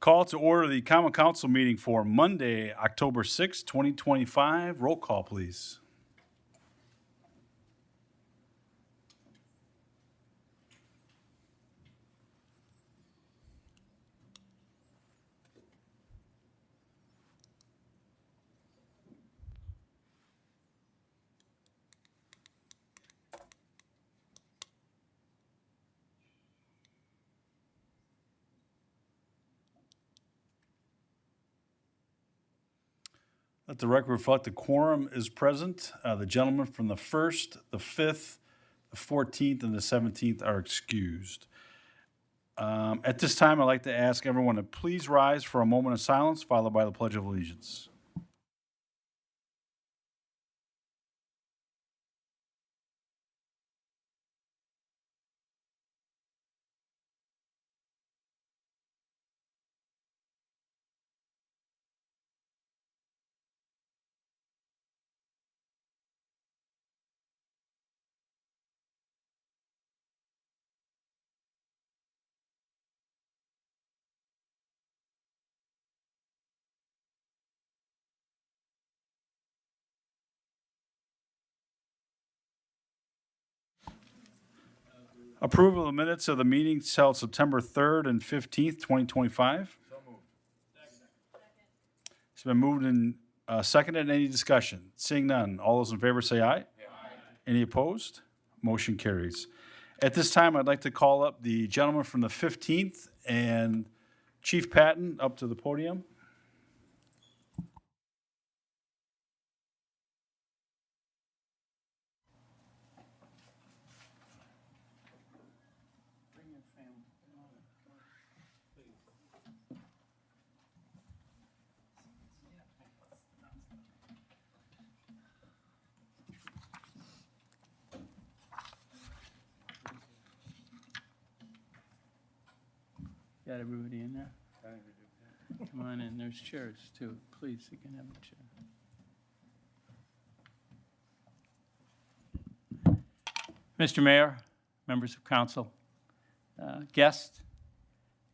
Call to order the Common Council meeting for Monday, October 6, 2025. Roll call, please. Let the record reflect the quorum is present. The gentlemen from the 1st, the 5th, the 14th, and the 17th are excused. At this time, I'd like to ask everyone to please rise for a moment of silence, followed by the Pledge of Allegiance. Approval of the minutes of the meetings held September 3rd and 15th, 2025. So moved. It's been moved and seconded. Any discussion? Seeing none. All those in favor say aye. Aye. Any opposed? Motion carries. At this time, I'd like to call up the gentleman from the 15th and Chief Patton up to the podium. Got everybody in there? Come on in, there's chairs too. Please, you can have a chair. Mr. Mayor, members of council, guests,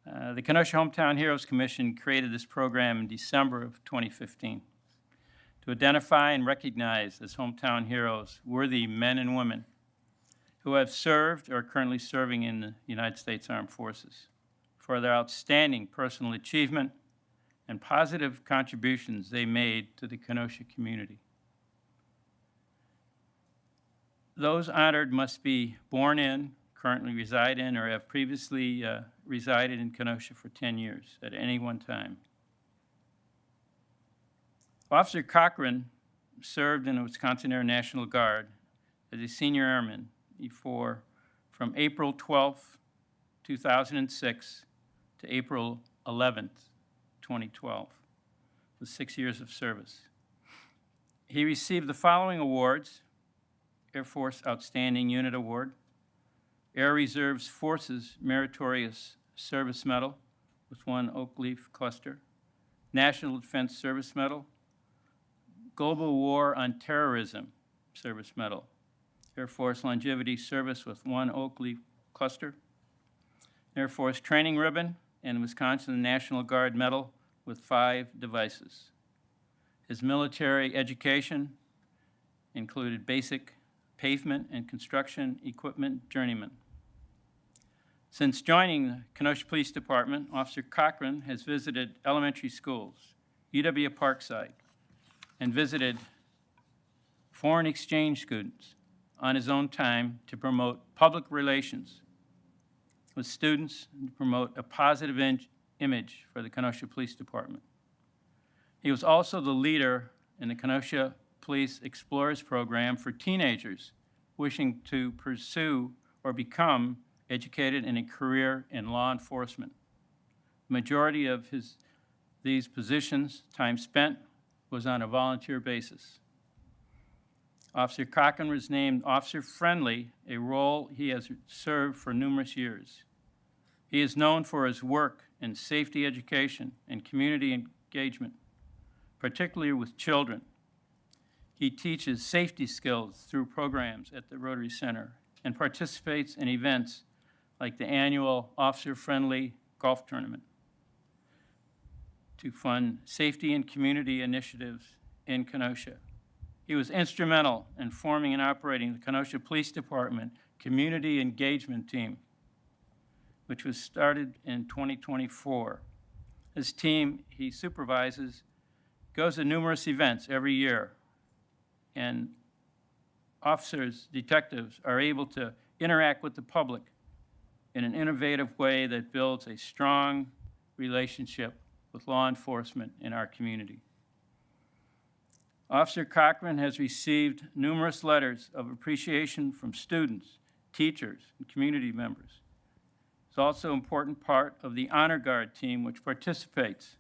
the Kenosha Hometown Heroes Commission created this program in December of 2015 to identify and recognize as hometown heroes worthy men and women who have served or are currently serving in the United States Armed Forces for their outstanding personal achievement and positive contributions they made to the Kenosha community. Those honored must be born in, currently reside in, or have previously resided in Kenosha for 10 years at any one time. Officer Cochran served in the Wisconsin Air National Guard as a senior airman from April 12, 2006 to April 11th, 2012, with 6 years of service. He received the following awards: Air Force Outstanding Unit Award, Air Reserve Forces Meritorious Service Medal with 1 oak leaf cluster, National Defense Service Medal, Global War on Terrorism Service Medal, Air Force Longevity Service with 1 oak leaf cluster, Air Force Training Ribbon, and Wisconsin National Guard Medal with 5 devices. His military education included basic pavement and construction equipment journeyman. Since joining the Kenosha Police Department, Officer Cochran has visited elementary schools, UW Parkside, and visited foreign exchange students on his own time to promote public relations with students and to promote a positive image for the Kenosha Police Department. He was also the leader in the Kenosha Police Explorers Program for teenagers wishing to pursue or become educated in a career in law enforcement. The majority of these positions, time spent, was on a volunteer basis. Officer Cochran was named Officer Friendly, a role he has served for numerous years. He is known for his work in safety education and community engagement, particularly with children. He teaches safety skills through programs at the Rotary Center and participates in events like the annual Officer Friendly Golf Tournament. to fund safety and community initiatives in Kenosha. He was instrumental in forming and operating the Kenosha Police Department Community Engagement Team, which was started in 2024. His team he supervises goes to numerous events every year, and officers, detectives, are able to interact with the public in an innovative way that builds a strong relationship with law enforcement in our community. Officer Cochran has received numerous letters of appreciation from students, teachers, and community members. He's also an important part of the Honor Guard team, which participates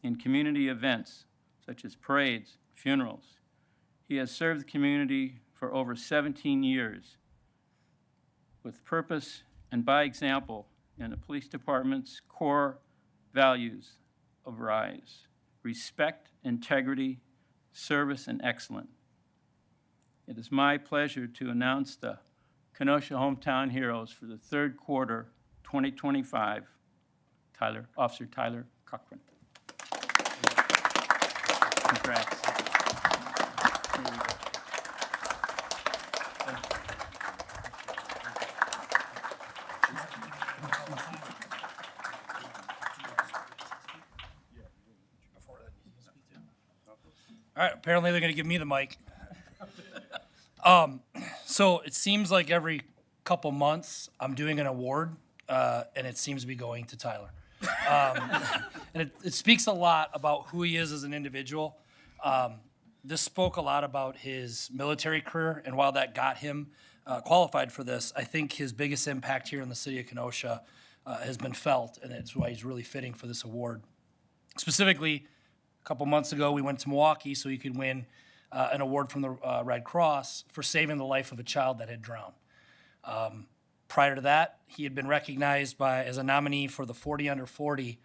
in community events such as parades, funerals. He has served the community for over 17 years with purpose and by example in the police department's core values of RISE: respect, integrity, service, and excellence. It is my pleasure to announce the Kenosha Hometown Heroes for the third quarter 2025, Officer Tyler Cochran. Congrats. All right, apparently they're going to give me the mic. So it seems like every couple months I'm doing an award, and it seems to be going to Tyler. And it speaks a lot about who he is as an individual. This spoke a lot about his military career, and while that got him qualified for this, I think his biggest impact here in the city of Kenosha has been felt, and it's why he's really fitting for this award. Specifically, a couple months ago, we went to Milwaukee so he could win an award from the Red Cross for saving the life of a child that had drowned. Prior to that, he had been recognized as a nominee for the 40 under 40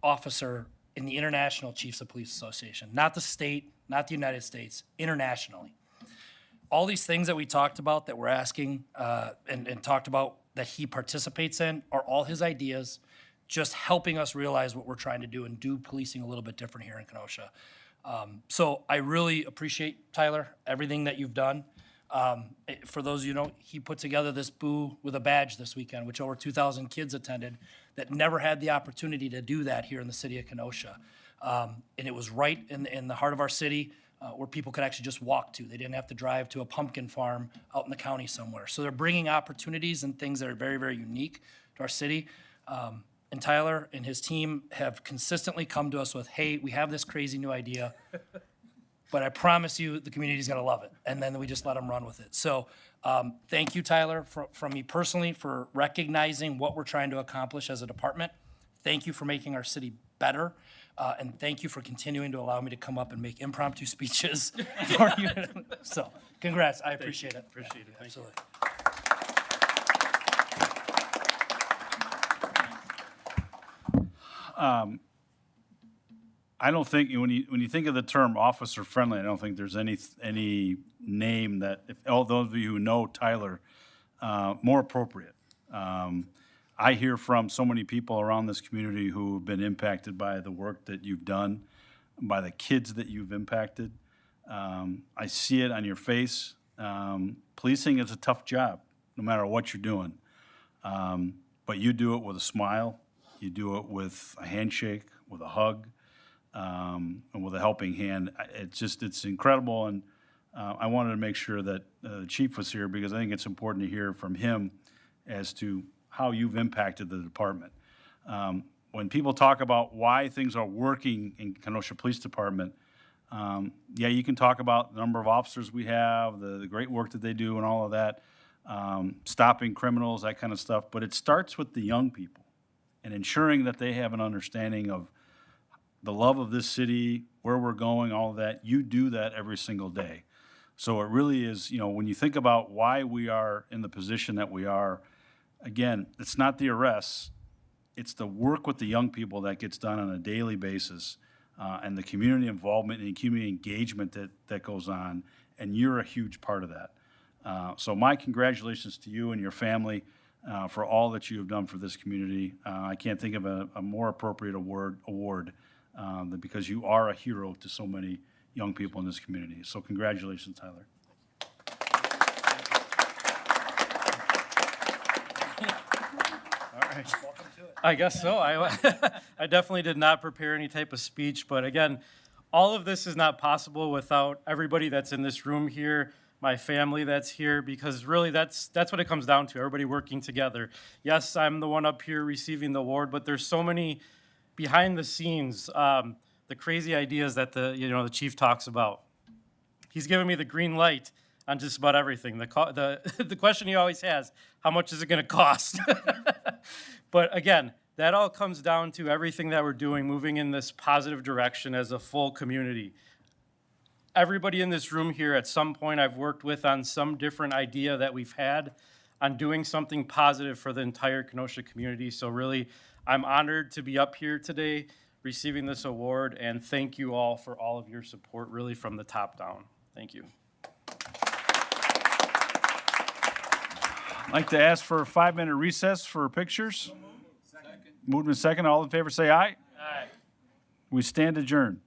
officer in the International Chiefs of Police Association. Not the state, not the United States, internationally. All these things that we talked about that we're asking and talked about that he participates in are all his ideas, just helping us realize what we're trying to do and do policing a little bit different here in Kenosha. So I really appreciate, Tyler, everything that you've done. For those of you who know, he put together this Boo with a Badge this weekend, which over 2,000 kids attended that never had the opportunity to do that here in the city of Kenosha. And it was right in the heart of our city where people could actually just walk to. They didn't have to drive to a pumpkin farm out in the county somewhere. So they're bringing opportunities and things that are very, very unique to our city. And Tyler and his team have consistently come to us with, hey, we have this crazy new idea, but I promise you the community's gonna love it. And then we just let them run with it. So thank you, Tyler, from me personally for recognizing what we're trying to accomplish as a department. Thank you for making our city better. And thank you for continuing to allow me to come up and make impromptu speeches for you. So congrats, I appreciate it. Appreciate it. Thank you. Absolutely. I don't think, when you think of the term officer friendly, I don't think there's any name that, if all those of you who know Tyler, more appropriate. I hear from so many people around this community who have been impacted by the work that you've done, by the kids that you've impacted. I see it on your face. Policing is a tough job, no matter what you're doing. But you do it with a smile. You do it with a handshake, with a hug, and with a helping hand. It's incredible, and I wanted to make sure that the chief was here because I think it's important to hear from him as to how you've impacted the department. When people talk about why things are working in Kenosha Police Department, yeah, you can talk about the number of officers we have, the great work that they do and all of that, stopping criminals, that kind of stuff, but it starts with the young people and ensuring that they have an understanding of the love of this city, where we're going, all of that. You do that every single day. So it really is, when you think about why we are in the position that we are, again, it's not the arrests, it's the work with the young people that gets done on a daily basis, and the community involvement and community engagement that goes on, and you're a huge part of that. So my congratulations to you and your family. for all that you have done for this community. I can't think of a more appropriate award than because you are a hero to so many young people in this community. So congratulations, Tyler. All right. I guess so. I definitely did not prepare any type of speech, but again, all of this is not possible without everybody that's in this room here, my family that's here, because really that's what it comes down to, everybody working together. Yes, I'm the one up here receiving the award, but there's so many behind the scenes, the crazy ideas that the chief talks about. He's given me the green light on just about everything. The question he always has, how much is it going to cost? But again, that all comes down to everything that we're doing, moving in this positive direction as a full community. Everybody in this room here at some point I've worked with on some different idea that we've had on doing something positive for the entire Kenosha community. So really, I'm honored to be up here today receiving this award, and thank you all for all of your support, really from the top down. Thank you. I'd like to ask for a 5-minute recess for pictures. Moved and second. All in favor say aye. Aye. We stand adjourned.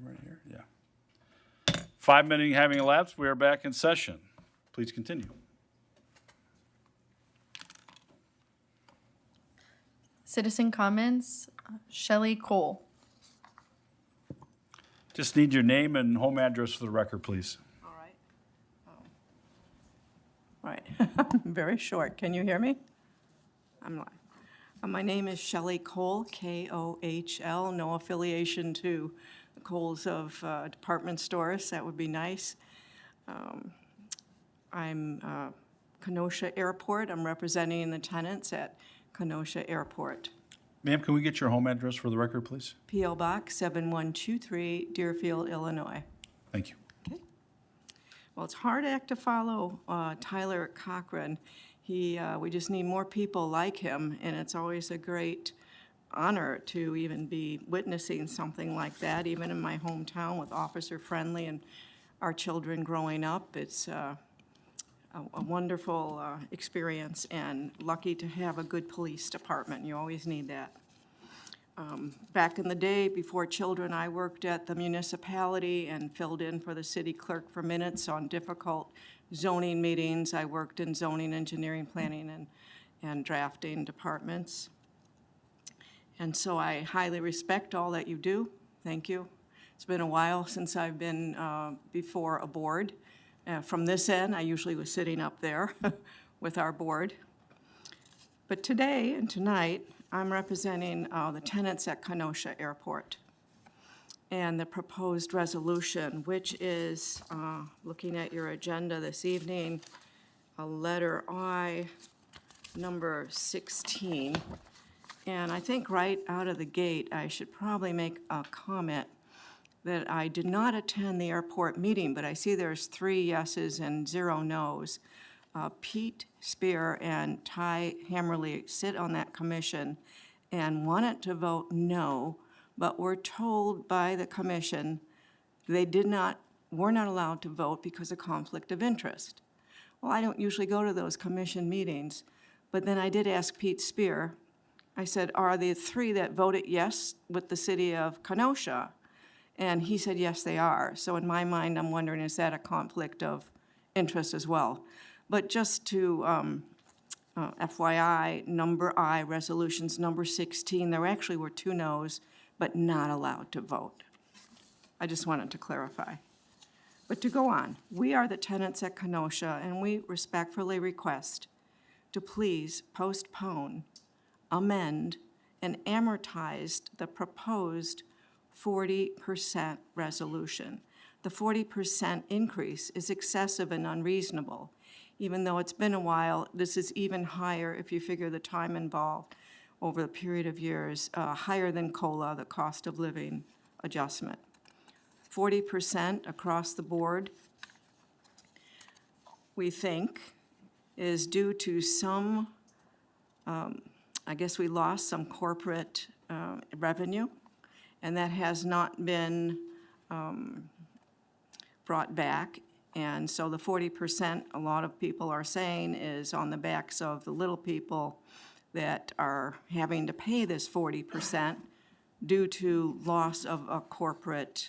Right here, yeah. 5-minute having elapsed, we are back in session. Please continue. Citizen comments, Shelley Cole. Just need your name and home address for the record, please. All right. All right. Very short. Can you hear me? I'm live. My name is Shelley Cole, K-O-H-L, no affiliation to the Coles of department stores. That would be nice. I'm Kenosha Airport. I'm representing the tenants at Kenosha Airport. Ma'am, can we get your home address for the record, please? P.O. Box 7123, Deerfield, Illinois. Thank you. Okay. Well, it's a hard act to follow Tyler Cochran. We just need more people like him, and it's always a great honor to even be witnessing something like that, even in my hometown with Officer Friendly and our children growing up. It's a wonderful experience, and lucky to have a good police department. You always need that. Back in the day, before children, I worked at the municipality and filled in for the city clerk for minutes on difficult zoning meetings. I worked in zoning, engineering, planning, and drafting departments. And so I highly respect all that you do. Thank you. It's been a while since I've been before a board. From this end, I usually was sitting up there with our board. But today and tonight, I'm representing the tenants at Kenosha Airport and the proposed resolution, which is, looking at your agenda this evening, a letter I, number 16. And I think right out of the gate, I should probably make a comment that I did not attend the airport meeting, but I see there's 3 yeses and 0 nos. Pete Spear and Ty Hammerly sit on that commission and wanted to vote no, but were told by the commission they were not allowed to vote because of conflict of interest. Well, I don't usually go to those commission meetings, but then I did ask Pete Spear, I said, are the 3 that voted yes with the city of Kenosha? And he said, yes, they are. So in my mind, I'm wondering, is that a conflict of interest as well? But just to FYI, number I, resolutions number 16, there actually were 2 noes, but not allowed to vote. I just wanted to clarify. But to go on, we are the tenants at Kenosha, and we respectfully request to please postpone, amend, and amortize the proposed 40% resolution. The 40% increase is excessive and unreasonable. Even though it's been a while, this is even higher if you figure the time involved over a period of years, higher than COLA, the cost of living adjustment. 40% across the board, we think, is due to some, I guess we lost some corporate revenue, and that has not been brought back. And so the 40%, a lot of people are saying, is on the backs of the little people that are having to pay this 40% due to loss of a corporate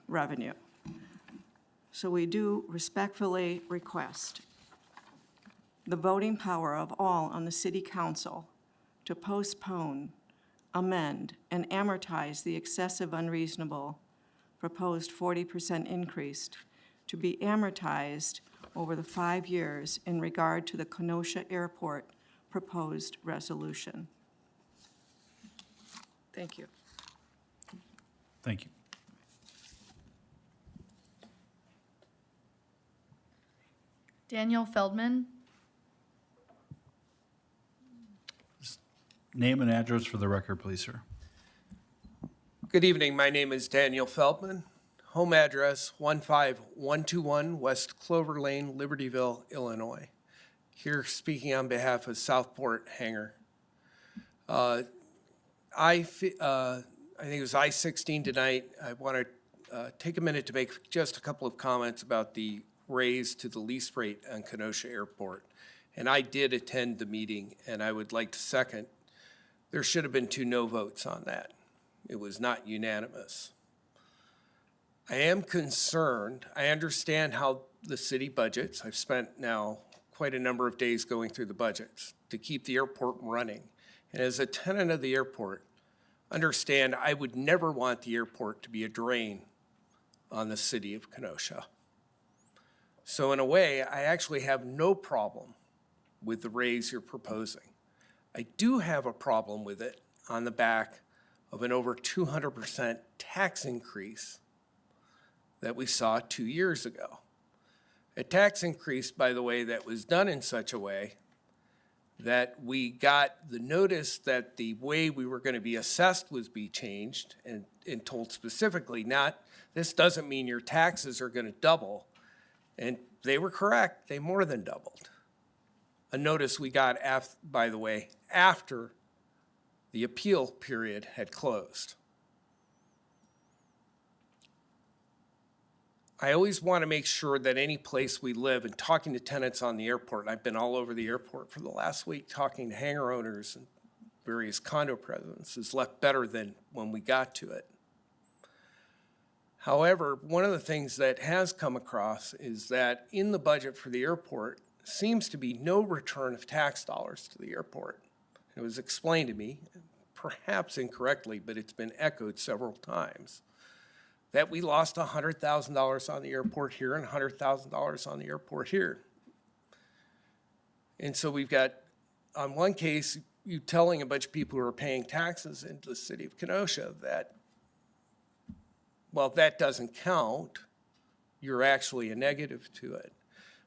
revenue. So we do respectfully request the voting power of all on the city council to postpone, amend, and amortize the excessive unreasonable proposed 40% increase to be amortized over the 5 years in regard to the Kenosha Airport proposed resolution. Thank you. Thank you. Daniel Feldman. Name and address for the record, please, sir. Good evening. My name is Daniel Feldman. Home address 15121 West Clover Lane, Libertyville, Illinois. Here speaking on behalf of Southport Hangar. I think it was I-16 tonight. I want to take a minute to make just a couple of comments about the raise to the lease rate on Kenosha Airport. And I did attend the meeting, and I would like to second, there should have been 2 no votes on that. It was not unanimous. I am concerned. I understand how the city budgets. I've spent now quite a number of days going through the budgets to keep the airport running. And as a tenant of the airport, understand I would never want the airport to be a drain on the city of Kenosha. So in a way, I actually have no problem with the raise you're proposing. I do have a problem with it on the back of an over 200% tax increase that we saw 2 years ago. A tax increase, by the way, that was done in such a way that we got the notice that the way we were going to be assessed was be changed and told specifically not, this doesn't mean your taxes are going to double. And they were correct, they more than doubled. A notice we got, by the way, after the appeal period had closed. I always want to make sure that any place we live, and talking to tenants on the airport, and I've been all over the airport for the last week talking to hangar owners and various condo presidents, is left better than when we got to it. However, one of the things that has come across is that in the budget for the airport seems to be no return of tax dollars to the airport. It was explained to me, perhaps incorrectly, but it's been echoed several times, that we lost $100,000 on the airport here and $100,000 on the airport here. And so we've got, on one case, you telling a bunch of people who are paying taxes into the city of Kenosha that, well, that doesn't count. You're actually a negative to it.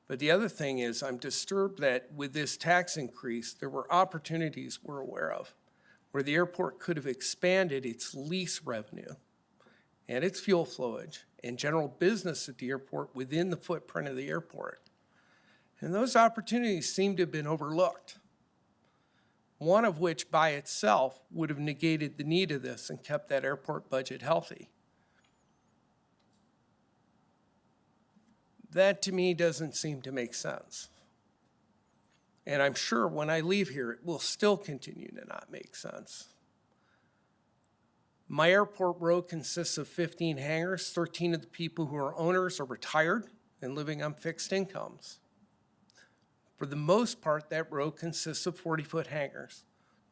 But the other thing is, I'm disturbed that with this tax increase, there were opportunities we're aware of where the airport could have expanded its lease revenue and its fuel flowage and general business at the airport within the footprint of the airport. And those opportunities seem to have been overlooked. One of which by itself would have negated the need of this and kept that airport budget healthy. That to me doesn't seem to make sense. And I'm sure when I leave here, it will still continue to not make sense. My airport row consists of 15 hangars. 13 of the people who are owners are retired and living on fixed incomes. For the most part, that row consists of 40-foot hangars.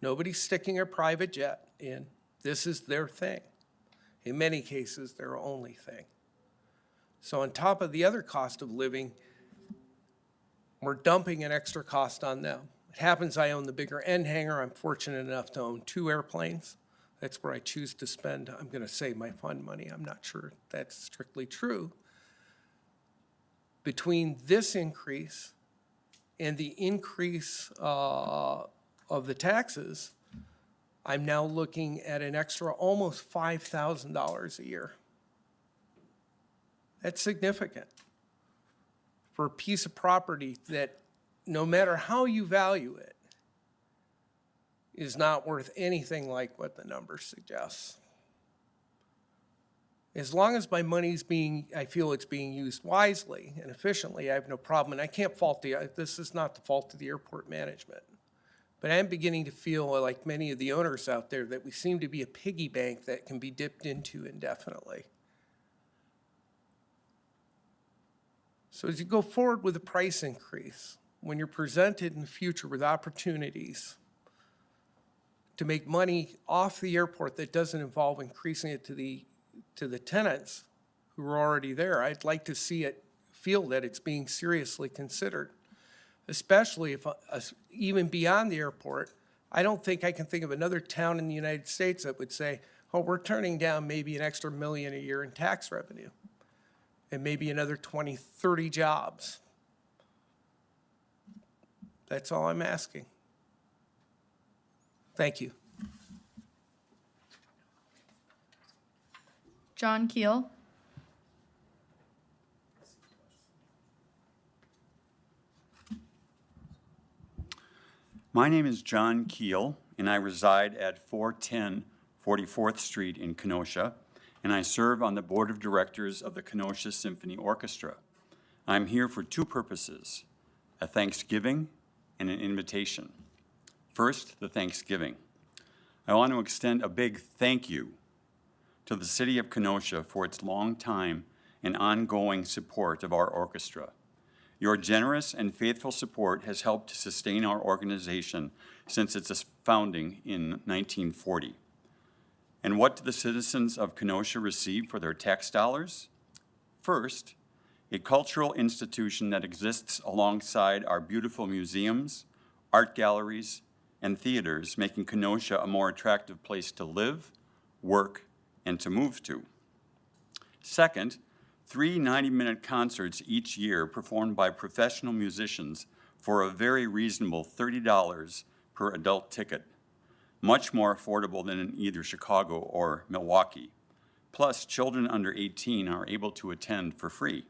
Nobody's sticking a private jet in. This is their thing. In many cases, their only thing. So on top of the other cost of living, we're dumping an extra cost on them. It happens I own the bigger end hangar. I'm fortunate enough to own 2 airplanes. That's where I choose to spend, I'm going to say, my fund money. I'm not sure that's strictly true. Between this increase and the increase of the taxes, I'm now looking at an extra almost $5,000 a year. That's significant for a piece of property that, no matter how you value it, is not worth anything like what the number suggests. As long as my money's I feel it's being used wisely and efficiently, I have no problem. And I can't fault this is not the fault of the airport management. But I'm beginning to feel like many of the owners out there that we seem to be a piggy bank that can be dipped into indefinitely. So as you go forward with a price increase, when you're presented in the future with opportunities to make money off the airport that doesn't involve increasing it to the tenants who are already there, I'd like to feel that it's being seriously considered, especially if even beyond the airport. I don't think I can think of another town in the United States that would say, oh, we're turning down maybe an extra $1 million a year in tax revenue and maybe another 20, 30 jobs. That's all I'm asking. Thank you. John Keel. My name is John Keel, and I reside at 410 44th Street in Kenosha, and I serve on the Board of Directors of the Kenosha Symphony Orchestra. I'm here for 2 purposes, a Thanksgiving and an invitation. First, the Thanksgiving. I want to extend a big thank you to the City of Kenosha for its long time and ongoing support of our orchestra. Your generous and faithful support has helped to sustain our organization since its founding in 1940. And what do the citizens of Kenosha receive for their tax dollars? First, a cultural institution that exists alongside our beautiful museums, art galleries, and theaters, making Kenosha a more attractive place to live, work, and to move to. Second, 3 90-minute concerts each year performed by professional musicians for a very reasonable $30 per adult ticket, much more affordable than in either Chicago or Milwaukee. Plus, children under 18 are able to attend for free.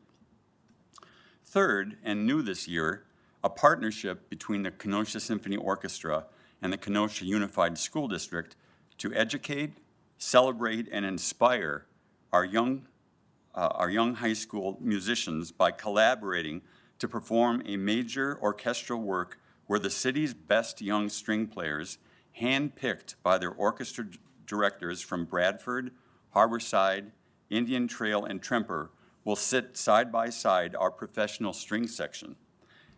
Third, and new this year, a partnership between the Kenosha Symphony Orchestra and the Kenosha Unified School District to educate, celebrate, and inspire our young high school musicians by collaborating to perform a major orchestral work where the city's best young string players, handpicked by their orchestra directors from Bradford, Harborside, Indian Trail, and Tremper, will sit side by side our professional string section.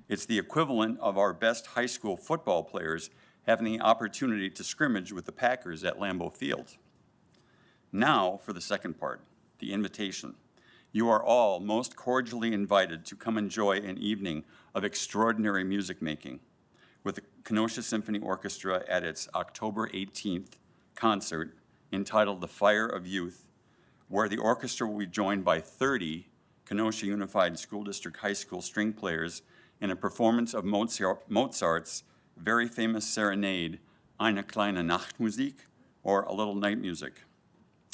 It's the equivalent of our best high school football players having the opportunity to scrimmage with the Packers at Lambeau Field. Now for the second part. the invitation. You are all most cordially invited to come enjoy an evening of extraordinary music making with the Kenosha Symphony Orchestra at its October 18th concert entitled The Fire of Youth, where the orchestra will be joined by 30 Kenosha Unified School District High School string players in a performance of Mozart's very famous serenade, Eine kleine Nachtmusik, or A Little Night Music.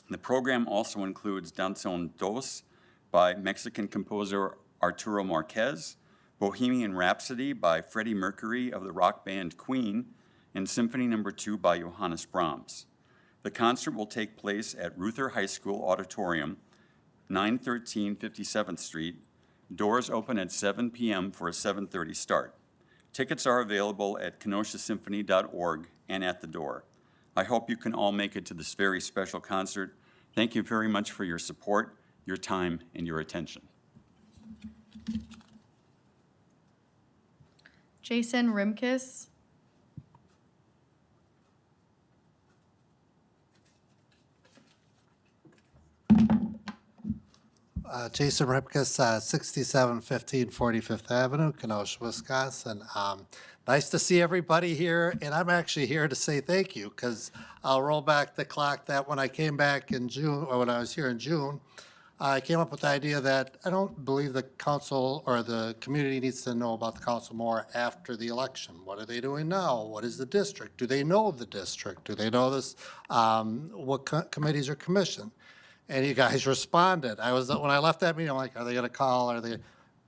The program also includes Danzón Dos by Mexican composer Arturo Marquez, Bohemian Rhapsody by Freddie Mercury of the rock band Queen, and Symphony No. 2 by Johannes Brahms. The concert will take place at Ruther High School Auditorium, 913 57th Street. Doors open at 7 p.m. for a 7:30 start. Tickets are available at kenoshasymphony.org and at the door. I hope you can all make it to this very special concert. Thank you very much for your support, your time, and your attention. Jason Rimkus. Jason Ripkus, 6715 45th Avenue, Kenosha, Wisconsin. Nice to see everybody here, and I'm actually here to say thank you, because I'll roll back the clock that when I came back in June, or when I was here in June, I came up with the idea that I don't believe the council or the community needs to know about the council more after the election. What are they doing now? What is the district? Do they know the district? Do they know this? What committees are commissioned? And you guys responded. When I left that meeting, I'm like, are they going to call? Are they?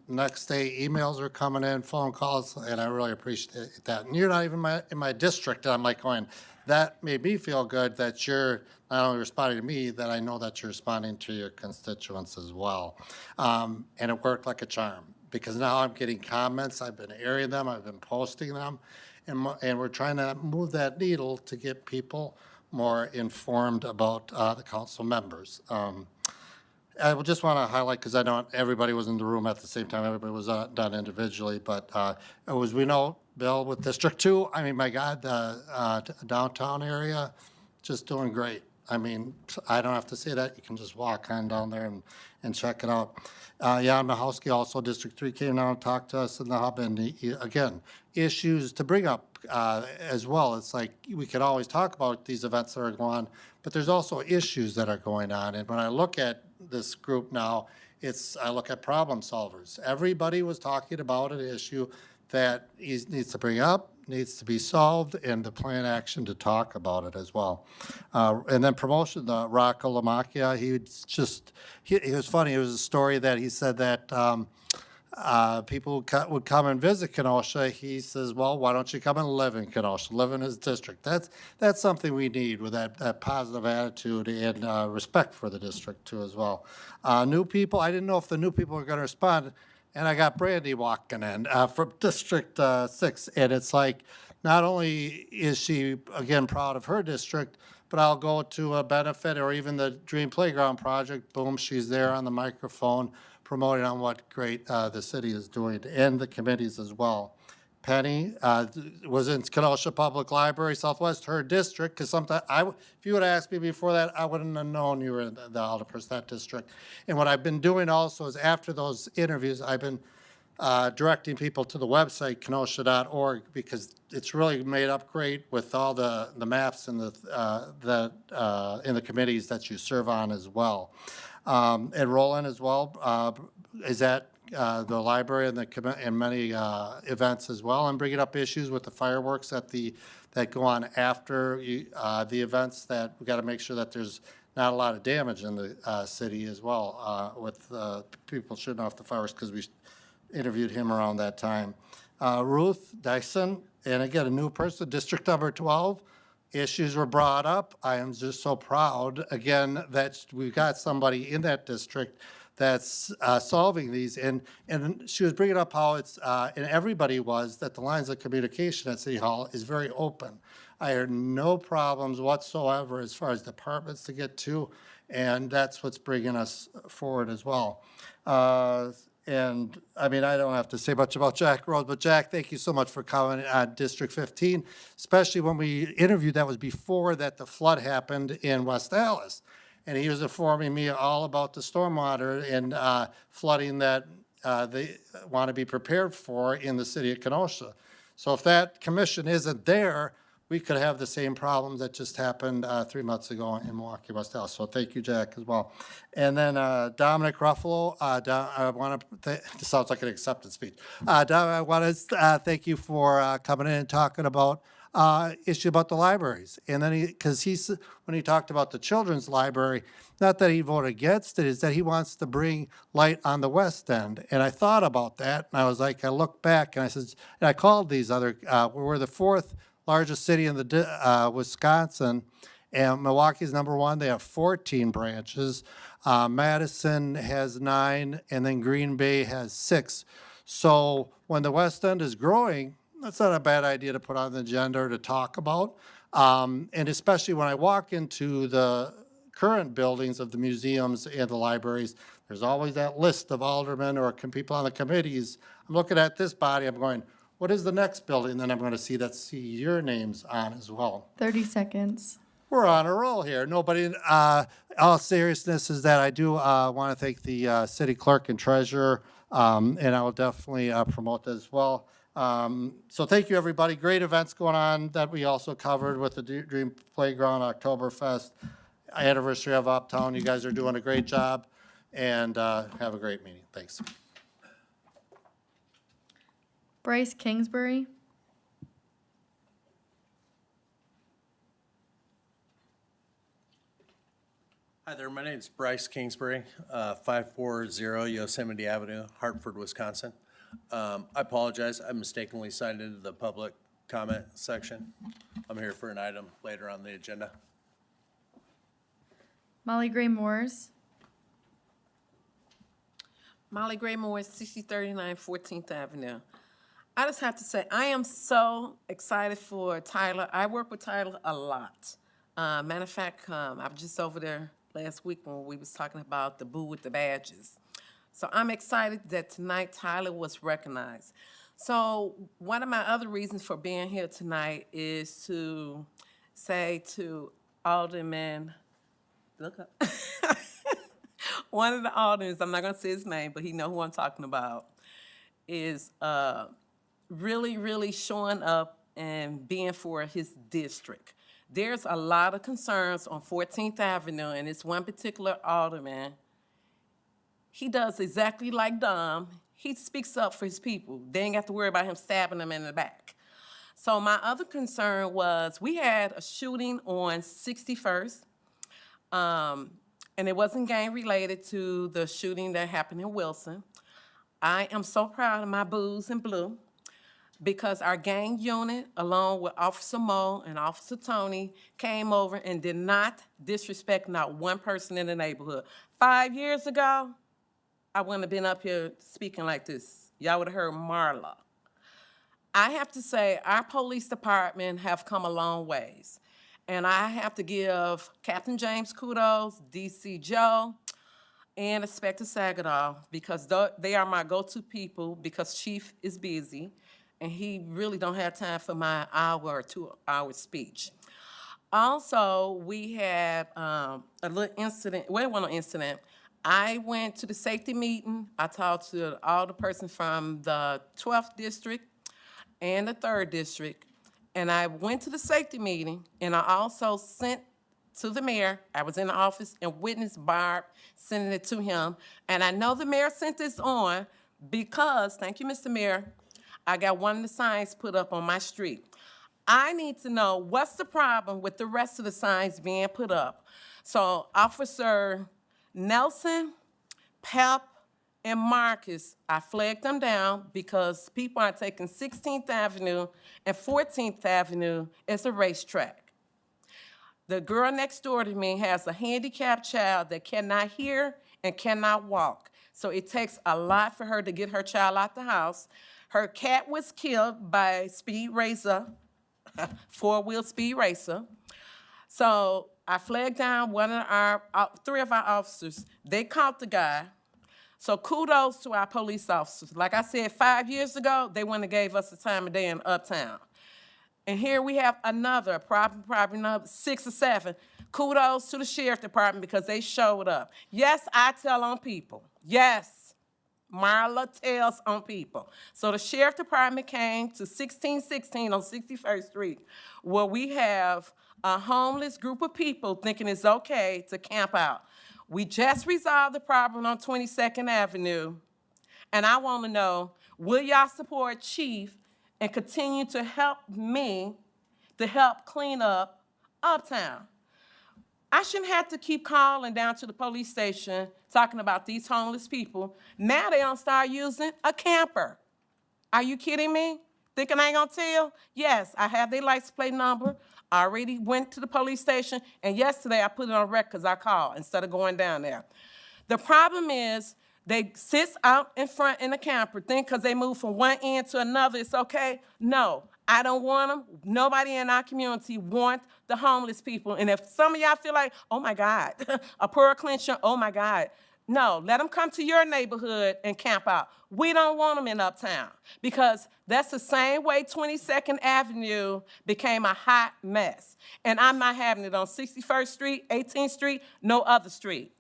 Next day, emails are coming in, phone calls, and I really appreciate that. And you're not even in my district. And I'm like going, that made me feel good that you're not only responding to me, that I know that you're responding to your constituents as well. And it worked like a charm, because now I'm getting comments. I've been airing them. I've been posting them. And we're trying to move that needle to get people more informed about the council members. I would just want to highlight, because I know everybody was in the room at the same time, everybody was done individually, but it was, we know, Bill, with District 2, I mean, my God, the downtown area, just doing great. I mean, I don't have to say that. You can just walk on down there and check it out. Jan Mahowski, also District 3, came down and talked to us in the hub, and again, issues to bring up as well. It's like we can always talk about these events that are going on, but there's also issues that are going on. And when I look at this group now, I look at problem solvers. Everybody was talking about an issue that needs to bring up, needs to be solved, and the plan action to talk about it as well. And then promotion, the Rocco Lamacchia, he was funny. It was a story that he said that people would come and visit Kenosha. He says, well, why don't you come and live in Kenosha, live in his district? That's something we need, with that positive attitude and respect for the district too as well. New people, I didn't know if the new people were going to respond, and I got Brandy walking in from District 6, and it's like, not only is she, again, proud of her district, but I'll go to a benefit or even the Dream Playground project, boom, she's there on the microphone, promoting on what great the city is doing, and the committees as well. Penny was in Kenosha Public Library, Southwest, her district, because sometimes if you would have asked me before that, I wouldn't have known you were in the alderperson, that district. And what I've been doing also is, after those interviews, I've been directing people to the website, kenosha.org, because it's really made up great with all the maps and in the committees that you serve on as well. And Roland as well is at the library and many events as well, and bringing up issues with the fireworks that go on after the events, that we got to make sure that there's not a lot of damage in the city as well, with people shooting off the fireworks, because we interviewed him around that time. Ruth Dyson, and again, a new person, District Number 12. Issues were brought up. I am just so proud, again, that we've got somebody in that district that's solving these. And she was bringing up how it's, and everybody was, that the lines of communication at City Hall is very open. I heard no problems whatsoever as far as departments to get to, and that's what's bringing us forward as well. And I mean, I don't have to say much about Jack Rose, but Jack, thank you so much for coming on District 15, especially when we interviewed, that was before that the flood happened in West Allis. and he was informing me all about the stormwater and flooding that they want to be prepared for in the city of Kenosha. So if that commission isn't there, we could have the same problem that just happened 3 months ago in Milwaukee, West Dallas. So thank you, Jack, as well. And then Dominic Ruffalo, I want to, this sounds like an acceptance speech. I want to thank you for coming in and talking about issue about the libraries. And then when he talked about the children's library, not that he voted against it, is that he wants to bring light on the West End. And I thought about that, and I was like, I looked back and I said, and I called these other, we're the fourth largest city in the Wisconsin, and Milwaukee's number one. They have 14 branches. Madison has 9, and then Green Bay has 6. So when the West End is growing, that's not a bad idea to put on the agenda or to talk about. And especially when I walk into the current buildings of the museums and the libraries, there's always that list of aldermen or people on the committees. I'm looking at this body, I'm going, what is the next building? Then I'm going to see your names on as well. 30 seconds. We're on a roll here. Nobody, all seriousness is that I do want to thank the city clerk and treasurer, and I will definitely promote that as well. So thank you, everybody. Great events going on that we also covered with the Dream Playground, Oktoberfest, anniversary of Uptown. You guys are doing a great job, and have a great meeting. Thanks. Bryce Kingsbury. Hi there, my name is Bryce Kingsbury, 540 Yosemite Avenue, Hartford, Wisconsin. I apologize, I mistakenly signed into the public comment section. I'm here for an item later on the agenda. Molly Gray Morris. Molly Gray Morris, 6039 14th Avenue. I just have to say, I am so excited for Tyler. I work with Tyler a lot. Matter of fact, I was just over there last week when we was talking about the boo with the badges. So I'm excited that tonight Tyler was recognized. So one of my other reasons for being here tonight is to say to Alderman, look up. One of the aldermen, I'm not gonna say his name, but he know who I'm talking about, is really showing up and being for his district. There's a lot of concerns on 14th Avenue, and it's one particular alderman. He does exactly like Dom. He speaks up for his people. They ain't got to worry about him stabbing them in the back. So my other concern was we had a shooting on 61st, and it wasn't gang related to the shooting that happened in Wilson. I am so proud of my Booze and Blue, because our gang unit, along with Officer Mo and Officer Tony, came over and did not disrespect not one person in the neighborhood. 5 years ago, I wouldn't have been up here speaking like this. Y'all would have heard Marla. I have to say, our police department have come a long ways. And I have to give Captain James kudos, DC Joe, and Inspector Sagadaw, because they are my go-to people, because Chief is busy. And he really don't have time for my hour or 2 hour speech. Also, we had a little incident, well, it wasn't an incident. I went to the safety meeting. I talked to all the persons from the 12th district and the 3rd district. And I went to the safety meeting, and I also sent to the mayor. I was in the office and witnessed Barb sending it to him. And I know the mayor sent this on because, thank you, Mr. Mayor, I got one of the signs put up on my street. I need to know what's the problem with the rest of the signs being put up. So Officer Nelson, Pep, and Marcus, I flagged them down because people are taking 16th Avenue and 14th Avenue as a racetrack. The girl next door to me has a handicapped child that cannot hear and cannot walk. So it takes a lot for her to get her child out the house. Her cat was killed by a speed racer, four-wheel speed racer. So I flagged down three of our officers. They caught the guy. So kudos to our police officers. Like I said, 5 years ago, they wouldn't have gave us the time of day in Uptown. And here we have another, probably another 6 or 7. Kudos to the sheriff department because they showed up. Yes, I tell on people. Yes, Marla tells on people. So the sheriff department came to 1616 on 61st Street, where we have a homeless group of people thinking it's okay to camp out. We just resolved the problem on 22nd Avenue, and I want to know, will y'all support Chief and continue to help me to help clean up Uptown? I shouldn't have to keep calling down to the police station talking about these homeless people. Now they don't start using a camper. Are you kidding me? Thinking I ain't gonna tell? Yes, I have their license plate number. I already went to the police station, and yesterday I put it on record because I called instead of going down there. The problem is they sit out in front in the camper, think because they move from one end to another, it's okay. No, I don't want them. Nobody in our community wants the homeless people. And if some of y'all feel like, oh my God, a pearl clincher, oh my God. No, let them come to your neighborhood and camp out. We don't want them in Uptown because that's the same way 22nd Avenue became a hot mess. And I'm not having it on 61st Street, 18th Street, no other street.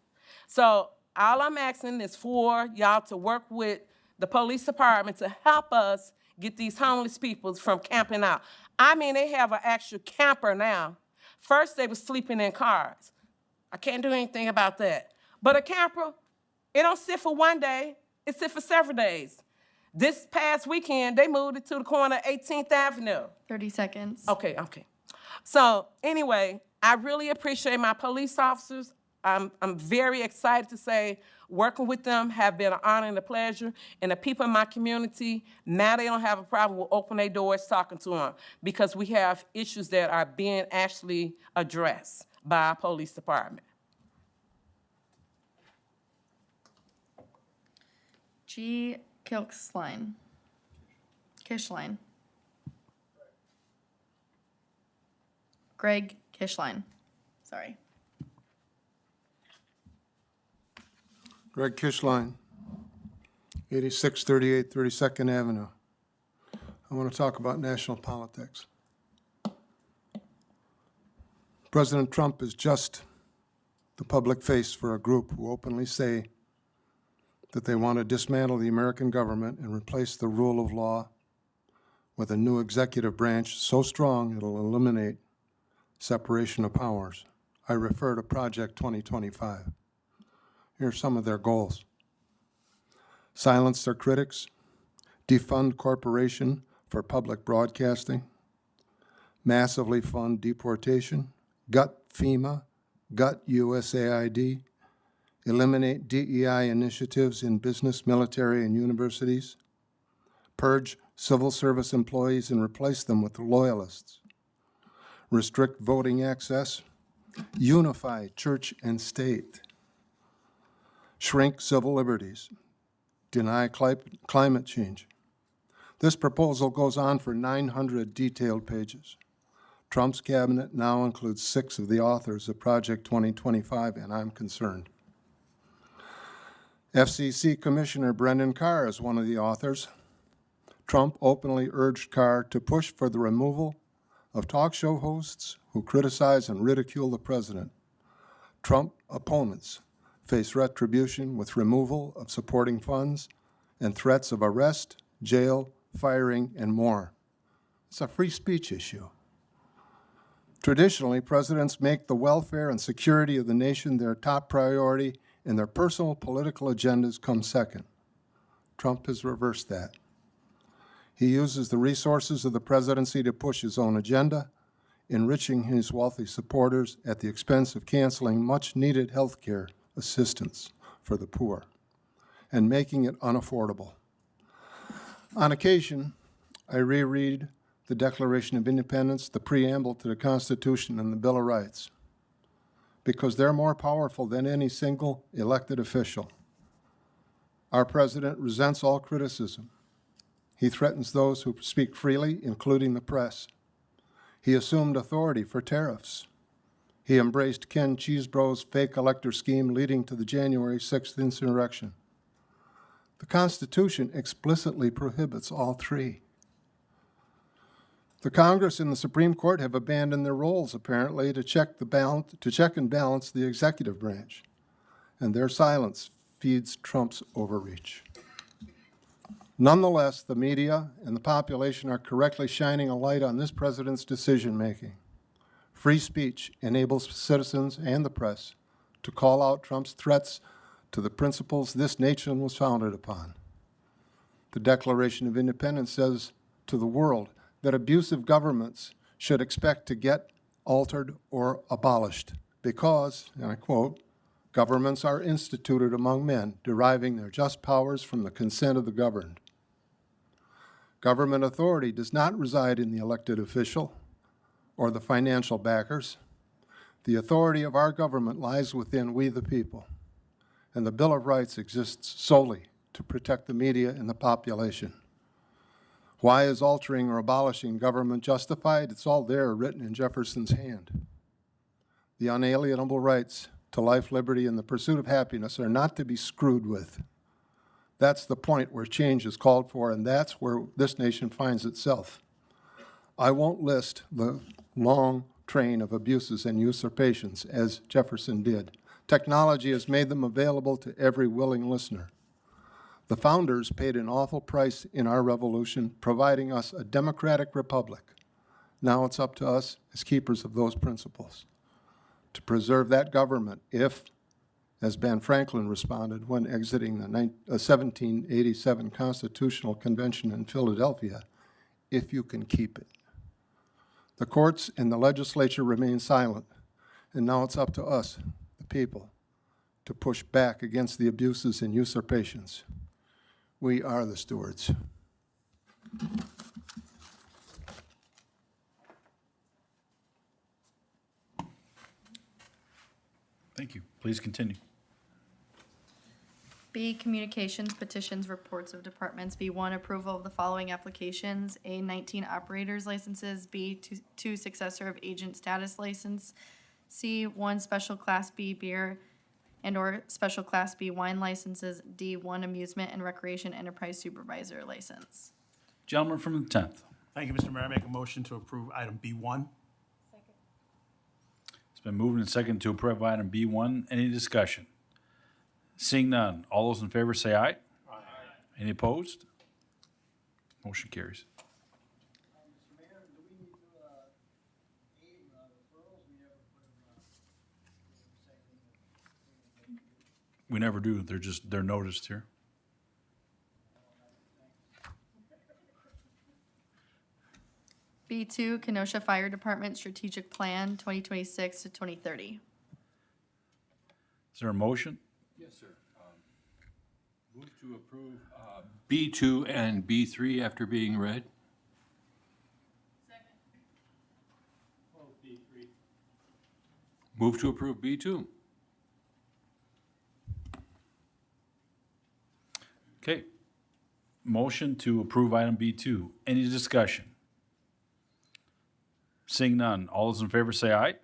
So all I'm asking is for y'all to work with the police department to help us get these homeless people from camping out. I mean, they have an actual camper now. First, they were sleeping in cars. I can't do anything about that. But a camper, it don't sit for one day, it sit for several days. This past weekend, they moved it to the corner of 18th Avenue. 30 seconds. Okay. So anyway, I really appreciate my police officers. I'm very excited to say working with them have been an honor and a pleasure. And the people in my community, now they don't have a problem with opening their doors talking to them because we have issues that are being actually addressed by our police department. G. Kishline. Greg Kishline. Sorry. Greg Kishline, 8638 32nd Avenue. I want to talk about national politics. President Trump is just the public face for a group who openly say that they want to dismantle the American government and replace the rule of law with a new executive branch so strong it'll eliminate separation of powers. I refer to Project 2025. Here are some of their goals. Silence their critics, defund corporation for public broadcasting, massively fund deportation, gut FEMA, gut USAID, eliminate DEI initiatives in business, military, and universities, purge civil service employees and replace them with loyalists, restrict voting access, unify church and state, shrink civil liberties, deny climate change. This proposal goes on for 900 detailed pages. Trump's cabinet now includes 6 of the authors of Project 2025, and I'm concerned. FCC Commissioner Brendan Carr is one of the authors. Trump openly urged Carr to push for the removal of talk show hosts who criticize and ridicule the president. Trump opponents face retribution with removal of supporting funds and threats of arrest, jail, firing, and more. It's a free speech issue. Traditionally, presidents make the welfare and security of the nation their top priority, and their personal political agendas come second. Trump has reversed that. He uses the resources of the presidency to push his own agenda, enriching his wealthy supporters at the expense of canceling much-needed health care assistance for the poor and making it unaffordable. On occasion, I reread the Declaration of Independence, the preamble to the Constitution, and the Bill of Rights, because they're more powerful than any single elected official. Our president resents all criticism. He threatens those who speak freely, including the press. He assumed authority for tariffs. He embraced Ken Chesebro's fake elector scheme leading to the January 6th insurrection. The Constitution explicitly prohibits all three. The Congress and the Supreme Court have abandoned their roles, apparently, to check and balance the executive branch, and their silence feeds Trump's overreach. Nonetheless, the media and the population are correctly shining a light on this president's decision-making. Free speech enables citizens and the press to call out Trump's threats to the principles this nation was founded upon. The Declaration of Independence says to the world that abusive governments should expect to get altered or abolished because, and I quote, governments are instituted among men, deriving their just powers from the consent of the governed. Government authority does not reside in the elected official or the financial backers. The authority of our government lies within we the people, and the Bill of Rights exists solely to protect the media and the population. Why is altering or abolishing government justified? It's all there, written in Jefferson's hand. The unalienable rights to life, liberty, and the pursuit of happiness are not to be screwed with. That's the point where change is called for, and that's where this nation finds itself. I won't list the long train of abuses and usurpations as Jefferson did. Technology has made them available to every willing listener. The founders paid an awful price in our revolution, providing us a democratic republic. Now it's up to us as keepers of those principles to preserve that government if, as Ben Franklin responded when exiting the 1787 Constitutional Convention in Philadelphia, if you can keep it. The courts and the legislature remain silent, and now it's up to us, the people, to push back against the abuses and usurpations. We are the stewards. Thank you. Please continue. B, communications, petitions, reports of departments. B1, approval of the following applications. A, 19 operators licenses. B, two successor of agent status license. C, 1 special class B beer and or special class B wine licenses. D, 1 amusement and recreation enterprise supervisor license. Gentleman from the 10th. Thank you, Mr. Mayor. I make a motion to approve item B1. It's been moved and seconded to approve item B1. Any discussion? Seeing none, all those in favor say aye. Aye. Any opposed? Motion carries. Mr. Mayor, do we need to aid referrals? We never put them, We never do. They're noticed here. B2, Kenosha Fire Department Strategic Plan 2026 to 2030. Is there a motion? Yes, sir. Move to approve B2 and B3 after being read. Second. B3. Move to approve B2. Okay. Motion to approve item B2. Any discussion? Seeing none, all those in favor say aye. Aye.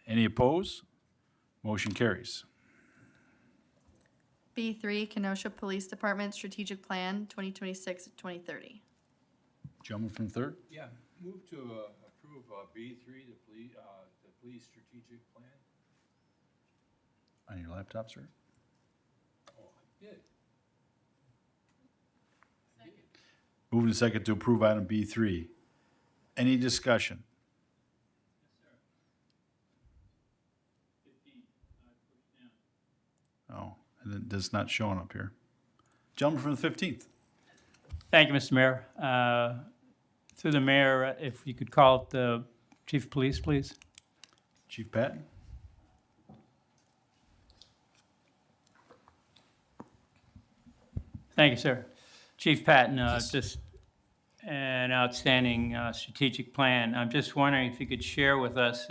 Any opposed? Motion carries. B3, Kenosha Police Department Strategic Plan 2026 to 2030. Gentleman from the 3rd. Yeah. Move to approve B3, the police strategic plan. On your laptop, sir. Oh, I did. Moving to second to approve item B3. Any discussion? Oh, and it's not showing up here. Gentleman from the 15th. Thank you, Mr. Mayor. Through the mayor, if you could call up the chief of police, please. Chief Patton. Thank you, sir. Chief Patton, just an outstanding strategic plan. I'm just wondering if you could share with us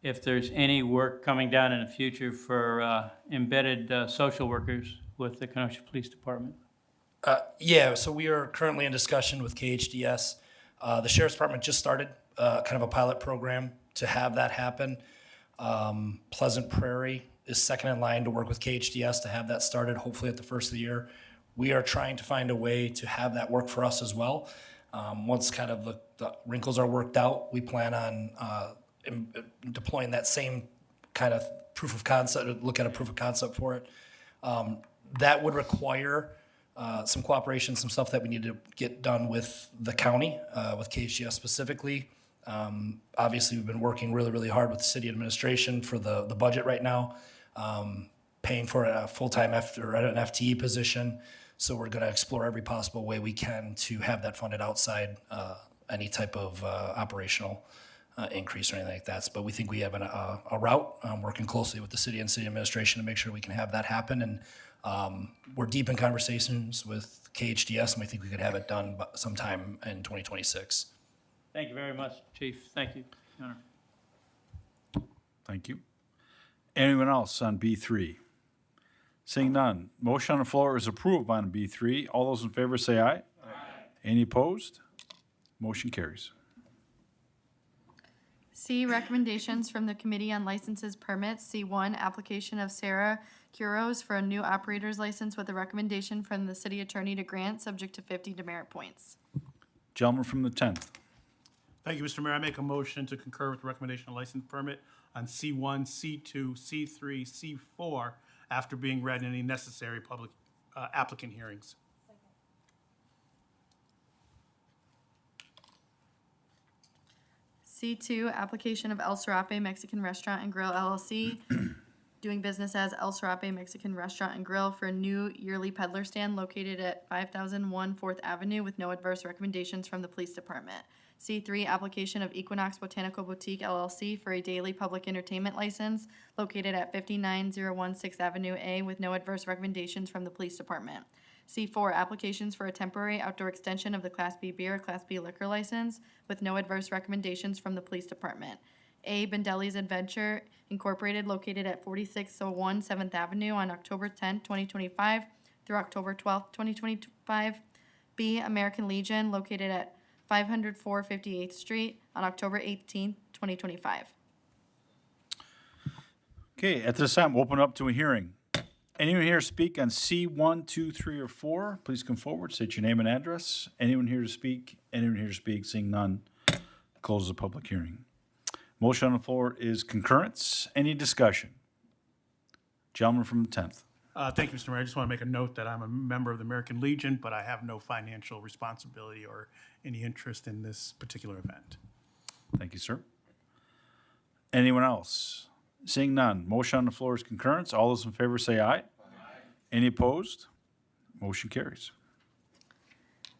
if there's any work coming down in the future for embedded social workers with the Kenosha Police Department. Yeah, so we are currently in discussion with KHDS. The Sheriff's Department just started kind of a pilot program to have that happen. Pleasant Prairie is second in line to work with KHDS to have that started, hopefully at the first of the year. We are trying to find a way to have that work for us as well. Once kind of the wrinkles are worked out, we plan on deploying that same kind of proof of concept, look at a proof of concept for it. That would require some cooperation, some stuff that we need to get done with the county, with KHGS specifically. Obviously, we've been working really, really hard with the city administration for the budget right now, paying for a full-time an FTE position. So we're going to explore every possible way we can to have that funded outside any type of operational increase or anything like that. But we think we have a route, working closely with the city and city administration to make sure we can have that happen. And we're deep in conversations with KHDS, and we think we could have it done sometime in 2026. Thank you very much, Chief. Thank you, Your Honor. Thank you. Anyone else on B3? Seeing none, motion on the floor is approved on B3. All those in favor say aye. Aye. Any opposed? Motion carries. C, recommendations from the Committee on Licenses Permits. C1, application of Sarah Kuros for a new operator's license with a recommendation from the city attorney to grant, subject to 50 demerit points. Gentleman from the 10th. Thank you, Mr. Mayor. I make a motion to concur with the recommendation of license permit on C1, C2, C3, C4 after being read in any necessary public applicant hearings. C2, application of El Serape Mexican Restaurant and Grill LLC, doing business as El Serape Mexican Restaurant and Grill for a new yearly peddler stand located at 5001 4th Avenue with no adverse recommendations from the police department. C3, application of Equinox Botanical Boutique LLC for a daily public entertainment license located at 59016 6th Avenue A with no adverse recommendations from the police department. C4, applications for a temporary outdoor extension of the Class B beer, Class B liquor license with no adverse recommendations from the police department. A, Bendelli's Adventure Incorporated located at 4601 7th Avenue on October 10, 2025 through October 12, 2025. B, American Legion located at 504 58th Street on October 18, 2025. Okay, at this time, we'll open up to a hearing. Anyone here to speak on C1, 2, 3, or 4, please come forward, state your name and address. Anyone here to speak? Anyone here to speak? Seeing none, close the public hearing. Motion on the floor is concurrence. Any discussion? Gentleman from the 10th. Thank you, Mr. Mayor. I just want to make a note that I'm a member of the American Legion, but I have no financial responsibility or any interest in this particular event. Thank you, sir. Anyone else? Seeing none, motion on the floor is concurrence. All those in favor say aye. Aye. Any opposed? Motion carries.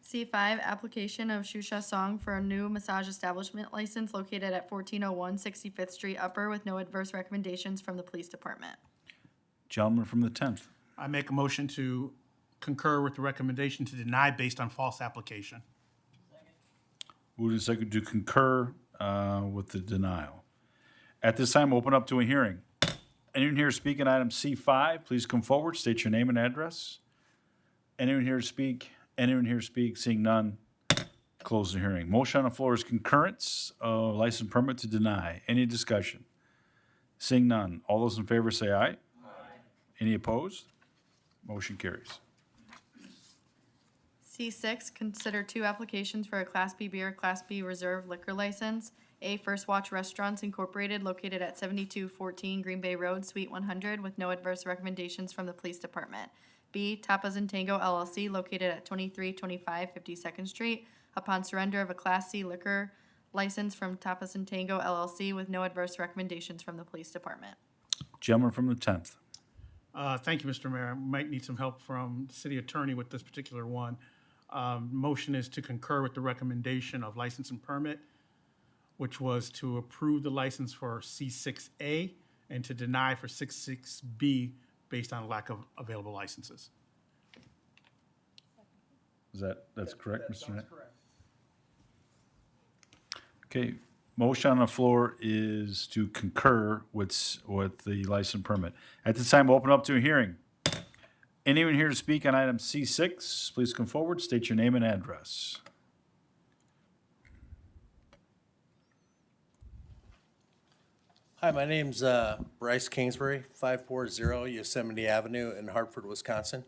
C5, application of Shusha Song for a new massage establishment license located at 1401 65th Street Upper with no adverse recommendations from the police department. Gentleman from the 10th. I make a motion to concur with the recommendation to deny based on false application. Moved and seconded to concur with the denial. At this time, open up to a hearing. Anyone here to speak on item C5, please come forward, state your name and address. Anyone here to speak? Anyone here to speak? Seeing none, close the hearing. Motion on the floor is concurrence of license permit to deny. Any discussion? Seeing none, all those in favor say aye. Aye. Any opposed? Motion carries. C6, consider two applications for a Class B beer, Class B reserve liquor license. A, First Watch Restaurants Incorporated located at 7214 Green Bay Road, Suite 100 with no adverse recommendations from the police department. B, Tapas and Tango LLC located at 2325 52nd Street upon surrender of a Class C liquor license from Tapas and Tango LLC with no adverse recommendations from the police department. Gentleman from the 10th. Thank you, Mr. Mayor. I might need some help from the city attorney with this particular one. Motion is to concur with the recommendation of license and permit, which was to approve the license for C6A and to deny for 66B based on lack of available licenses. That's correct, Mr. Net? Correct. Okay, motion on the floor is to concur with the license permit. At this time, we'll open up to a hearing. Anyone here to speak on item C6, please come forward, state your name and address. Hi, my name's Bryce Kingsbury, 540 Yosemite Avenue in Hartford, Wisconsin.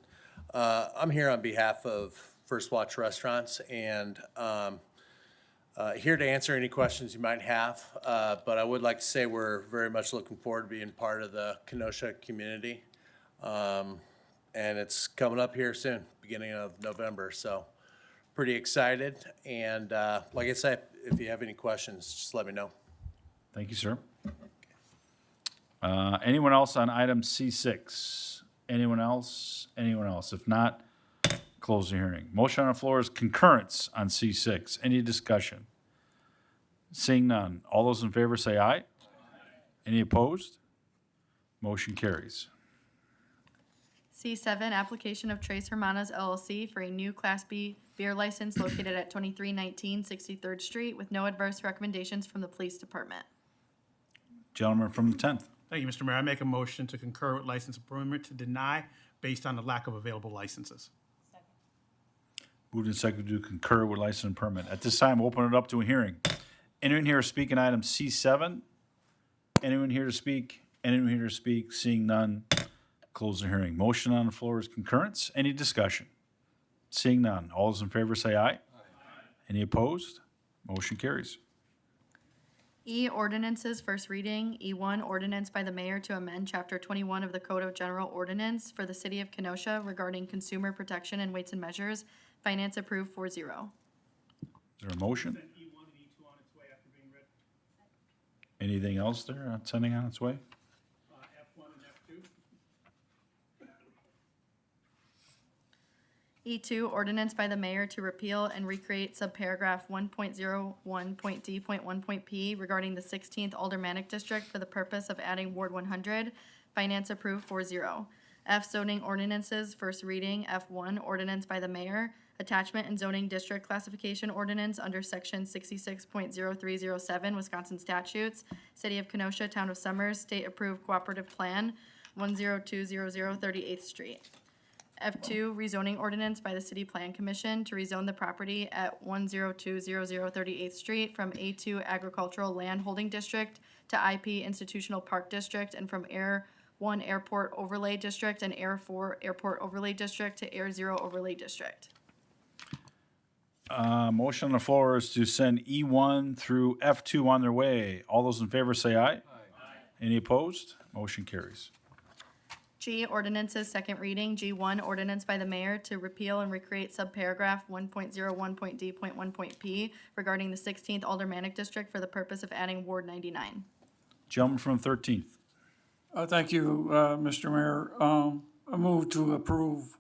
I'm here on behalf of First Watch Restaurants, and here to answer any questions you might have. But I would like to say we're very much looking forward to being part of the Kenosha community. And it's coming up here soon, beginning of November, so pretty excited. And like I said, if you have any questions, just let me know. Thank you, sir. Anyone else on item C6? Anyone else? Anyone else? If not, close the hearing. Motion on the floor is concurrence on C6. Any discussion? Seeing none. All those in favor say aye. Any opposed? Motion carries. C7, application of Tres Hermanas LLC for a new Class B beer license located at 2319 63rd Street with no adverse recommendations from the police department. Gentleman from the 10th. Thank you, Mr. Mayor. I make a motion to concur with license approval to deny based on the lack of available licenses. Moved and seconded to concur with license and permit. At this time, open it up to a hearing. Anyone here to speak on item C7? Anyone here to speak? Anyone here to speak? Seeing none, close the hearing. Motion on the floor is concurrence. Any discussion? Seeing none. All those in favor say aye. Any opposed? Motion carries. E, ordinances, first reading. E1, ordinance by the mayor to amend Chapter 21 of the Code of General Ordinance for the City of Kenosha regarding consumer protection and weights and measures. Finance approved 4-0. Is there a motion? E1 and E2 on its way after being read. Anything else there sending on its way? F1 and F2. E2, ordinance by the mayor to repeal and recreate subparagraph 1.01.d.1.p regarding the 16th Aldermanic District for the purpose of adding Ward 100. Finance approved 4-0. F, zoning ordinances, first reading. F1, ordinance by the mayor, attachment and zoning district classification ordinance under section 66.0307 Wisconsin statutes, City of Kenosha, Town of Summers, state approved cooperative plan, 10200 38th Street. F2, rezoning ordinance by the City Plan Commission to rezone the property at 10200 38th Street from A2 Agricultural Land Holding District to IP Institutional Park District, and from Air 1 Airport Overlay District and Air 4 Airport Overlay District to Air 0 Overlay District. Motion on the floor is to send E1 through F2 on their way. All those in favor say aye. Any opposed? Motion carries. G, ordinances, second reading. G1, ordinance by the mayor to repeal and recreate subparagraph 1.01.d.1.p regarding the 16th Aldermanic District for the purpose of adding Ward 99. Gentleman from the 13th. Thank you, Mr. Mayor. I move to approve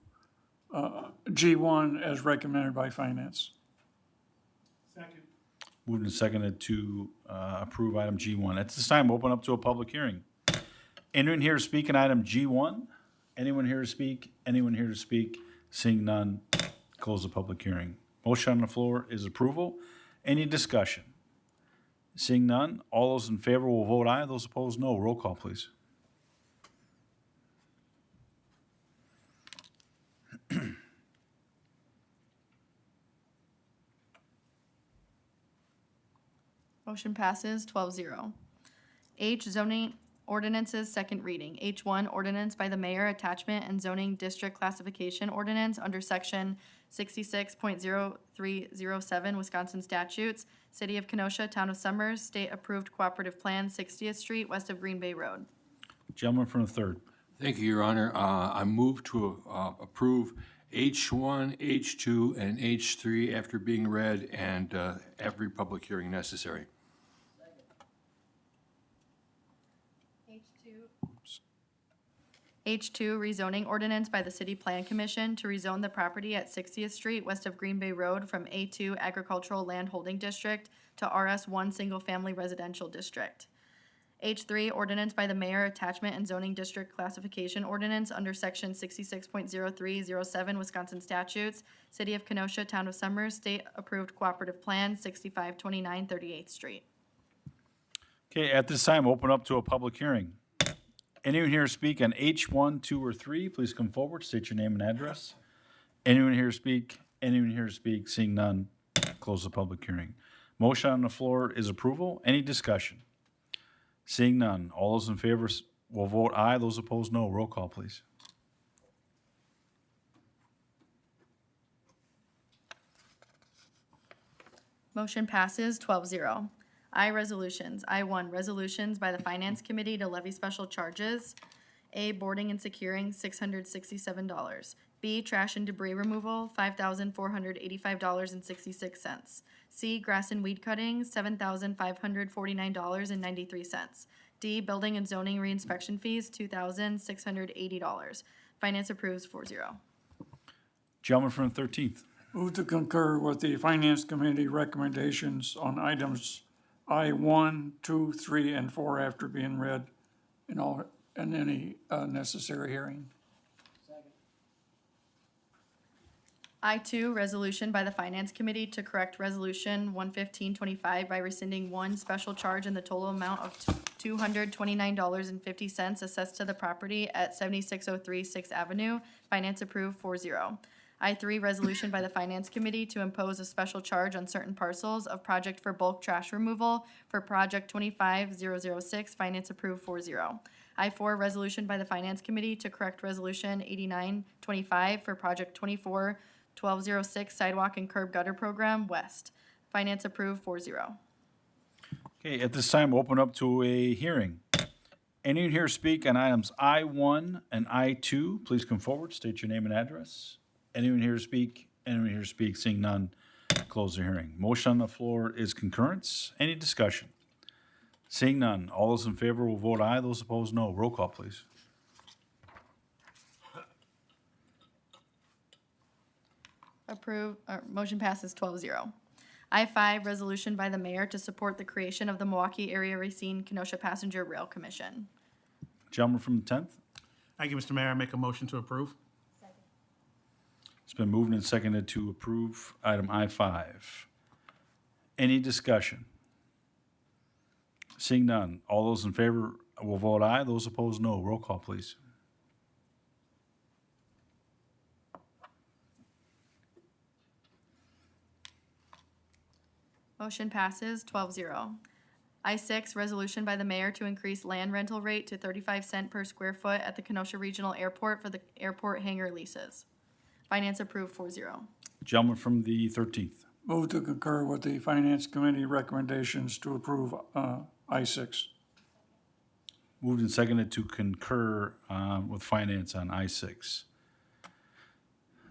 G1 as recommended by Finance. Second. Moved and seconded to approve item G1. At this time, open up to a public hearing. Anyone here to speak on item G1? Anyone here to speak? Anyone here to speak? Seeing none, close the public hearing. Motion on the floor is approval. Any discussion? Seeing none, all those in favor will vote aye. Those opposed, no. Roll call, please. Motion passes 12-0. H, zoning ordinances, second reading. H1, ordinance by the mayor, attachment and zoning district classification ordinance under section 66.0307 Wisconsin statutes, City of Kenosha, Town of Summers, state approved cooperative plan, 60th Street, west of Green Bay Road. Gentleman from the 3rd. Thank you, Your Honor. I move to approve H1, H2, and H3 after being read and every public hearing necessary. H2, rezoning ordinance by the City Plan Commission to rezone the property at 60th Street west of Green Bay Road from A2 Agricultural Land Holding District to RS1 Single Family Residential District. H3, ordinance by the mayor, attachment and zoning district classification ordinance under section 66.0307 Wisconsin statutes, City of Kenosha, Town of Summers, state approved cooperative plan, 6529 38th Street. Okay, at this time, open up to a public hearing. Anyone here to speak on H1, 2, or 3, please come forward, state your name and address. Anyone here to speak? Anyone here to speak? Seeing none, close the public hearing. Motion on the floor is approval. Any discussion? Seeing none, all those in favor will vote aye. Those opposed, no. Roll call, please. Motion passes 12-0. I resolutions. I-1, resolutions by the Finance Committee to levy special charges. A, boarding and securing, $667. B, trash and debris removal, $5,485.66. C, grass and weed cutting, $7,549.93. D, building and zoning reinspection fees, $2,680. Finance approves 4-0. Gentleman from the 13th. Move to concur with the Finance Committee recommendations on items I-1, 2, 3, and 4 after being read in any necessary hearing. I-2, resolution by the Finance Committee to correct Resolution 11525 by rescinding one special charge in the total amount of $229.50 assessed to the property at 7603 6th Avenue. Finance approved 4-0. I-3, resolution by the Finance Committee to impose a special charge on certain parcels of project for bulk trash removal for Project 25006. Finance approved 4-0. I-4, resolution by the Finance Committee to correct Resolution 8925 for Project 1206 Sidewalk and Curb Gutter Program West. Finance approved 4-0. Okay, at this time, open up to a hearing. Anyone here speak on items I-1 and I-2, please come forward, state your name and address. Anyone here speak? Anyone here speak? Seeing none, close the hearing. Motion on the floor is concurrence. Any discussion? Seeing none, all those in favor will vote aye, those opposed no. Roll call, please. Motion passes 12-0. I-5, resolution by the mayor to support the creation of the Milwaukee Area Racine Kenosha Passenger Rail Commission. Gentleman from the 10th. Thank you, Mr. Mayor. I make a motion to approve. It's been moved and seconded to approve item I-5. Any discussion? Seeing none, all those in favor will vote aye, those opposed no. Roll call, please. Motion passes 12-0. I-6, resolution by the mayor to increase land rental rate to 35 cents per square foot at the Kenosha Regional Airport for the airport hangar leases. Finance approved 4-0. Gentleman from the 13th. Move to concur with the Finance Committee recommendations to approve I-6. Moved and seconded to concur with finance on I-6.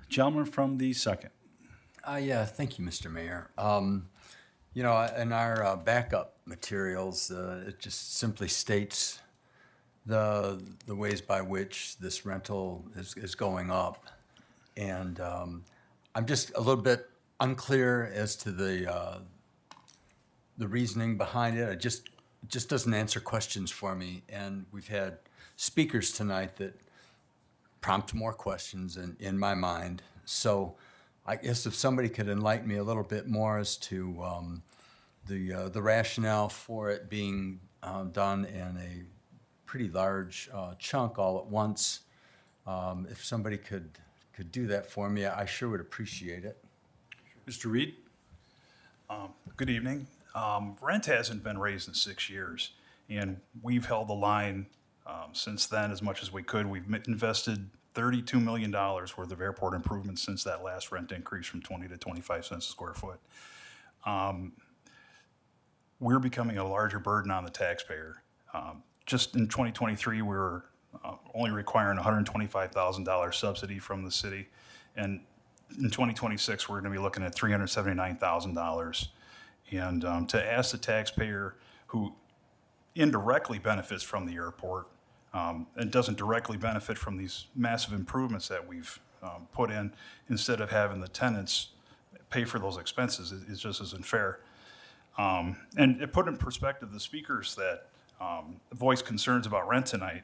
Gentleman from the 2nd. Yeah, thank you, Mr. Mayor. You know, in our backup materials, it just simply states the ways by which this rental is going up. And I'm just a little bit unclear as to the reasoning behind it. It just doesn't answer questions for me. And we've had speakers tonight that prompt more questions in my mind. So I guess if somebody could enlighten me a little bit more as to the rationale for it being done in a pretty large chunk all at once, if somebody could do that for me, I sure would appreciate it. Mr. Reed? Good evening. Rent hasn't been raised in 6 years, and we've held the line since then as much as we could. We've invested $32 million worth of airport improvements since that last rent increase from 20 to 25 cents a square foot. We're becoming a larger burden on the taxpayer. Just in 2023, we were only requiring $125,000 subsidy from the city, and in 2026, we're going to be looking at $379,000. And to ask the taxpayer who indirectly benefits from the airport and doesn't directly benefit from these massive improvements that we've put in, instead of having the tenants pay for those expenses, it just isn't fair. And it put in perspective the speakers that voiced concerns about rent tonight.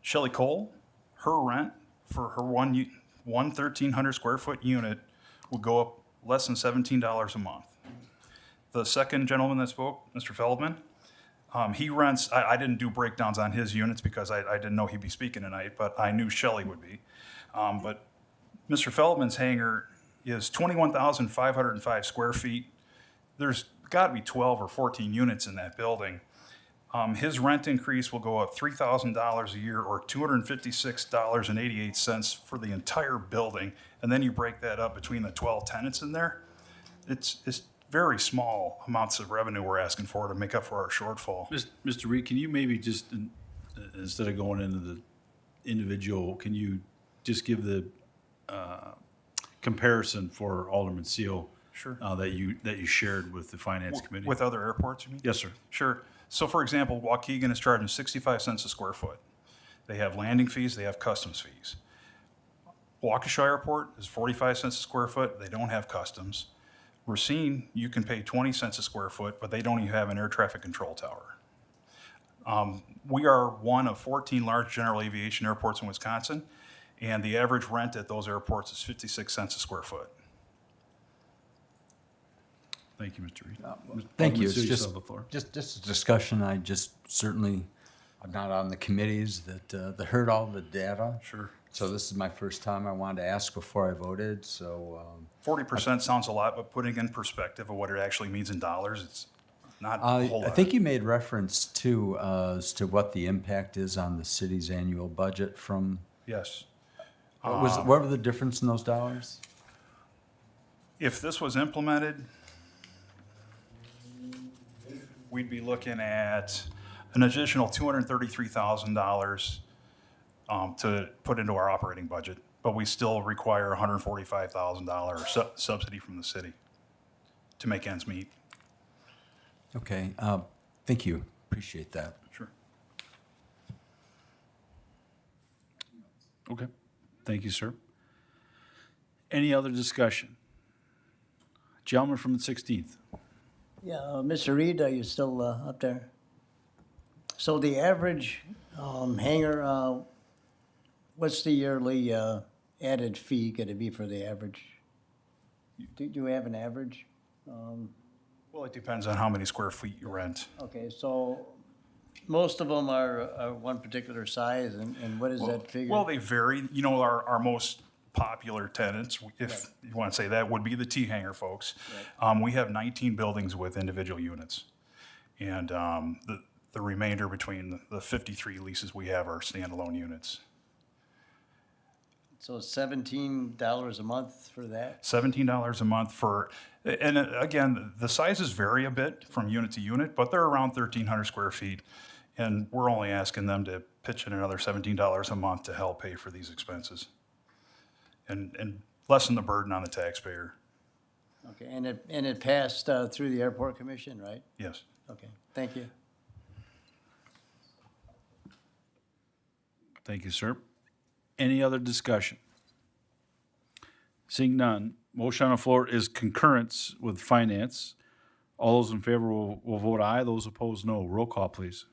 Shelley Cole, her rent for her one 1,300 square foot unit would go up less than $17 a month. The second gentleman that spoke, Mr. Feldman, he rents, I didn't do breakdowns on his units because I didn't know he'd be speaking tonight, but I knew Shelley would be. But Mr. Feldman's hangar is 21,505 square feet. There's got to be 12 or 14 units in that building. His rent increase will go up $3,000 a year, or $256.88 for the entire building. And then you break that up between the 12 tenants in there. It's very small amounts of revenue we're asking for to make up for our shortfall. Mr. Reed, can you maybe just, instead of going into the individual, can you just give the comparison for Alderman Seal? Sure. That you shared with the Finance Committee? With other airports, you mean? Yes, sir. Sure. So for example, Waukegan is charging 65 cents a square foot. They have landing fees, they have customs fees. Waukesha Airport is 45 cents a square foot, they don't have customs. Racine, you can pay 20 cents a square foot, but they don't even have an air traffic control tower. We are one of 14 large general aviation airports in Wisconsin, and the average rent at those airports is 56 cents a square foot. Thank you, Mr. Reed. Thank you. Alderman It's Seal, you just, still have the floor. just a discussion. I just certainly, I'm not on the committees that heard all the data. Sure. So this is my first time. I wanted to ask before I voted, so. 40% sounds a lot, but putting in perspective of what it actually means in dollars, it's not a whole I lot. think you made reference to, as to what the impact is on the city's annual budget from, Yes. what were the difference in those dollars? If this was implemented, we'd be looking at an additional $233,000 to put into our operating budget, but we still require $145,000 subsidy from the city to make ends meet. Okay, thank you. Appreciate that. Sure. Okay. Thank you, sir. Any other discussion? Gentleman from the 16th. Yeah, Mr. Reed, are you still up there? So the average hangar, what's the yearly added fee going to be for the average? Do you have an average? Well, it depends on how many square feet you rent. Okay, so most of them are one particular size, and what is that figure? Well, they vary. You know, our most popular tenants, if you want to say that, would be the T-hanger folks. We have 19 buildings with individual units. And the remainder between the 53 leases we have are standalone units. So $17 a month for that? $17 a month for, and again, the sizes vary a bit from unit to unit, but they're around 1,300 square feet. And we're only asking them to pitch in another $17 a month to help pay for these expenses and lessen the burden on the taxpayer. Okay, and it passed through the airport commission, right? Yes. Okay, thank you. Thank you, sir. Any other discussion? Seeing none, motion on the floor is concurrence with finance. All those in favor will vote aye. Those opposed, no. Roll call, please.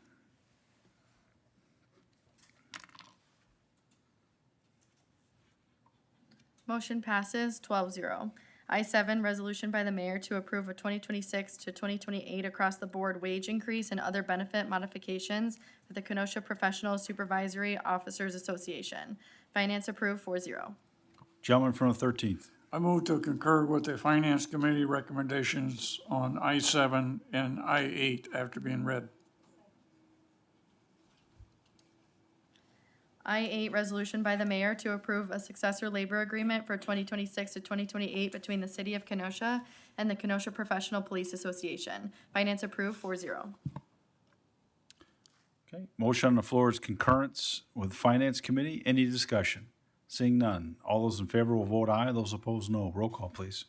Motion passes 12-0. I-7, resolution by the mayor to approve a 2026 to 2028 across-the-board wage increase and other benefit modifications for the Kenosha Professional Supervisory Officers Association. Finance approved 4-0. Gentleman from the 13th. I move to concur with the Finance Committee recommendations on I-7 and I-8 after being read. I-8, resolution by the mayor to approve a successor labor agreement for 2026 to 2028 between the city of Kenosha and the Kenosha Professional Police Association. Finance approved 4-0. Okay. Motion on the floor is concurrence with Finance Committee. Any discussion? Seeing none. All those in favor will vote aye. Those opposed, no. Roll call, please.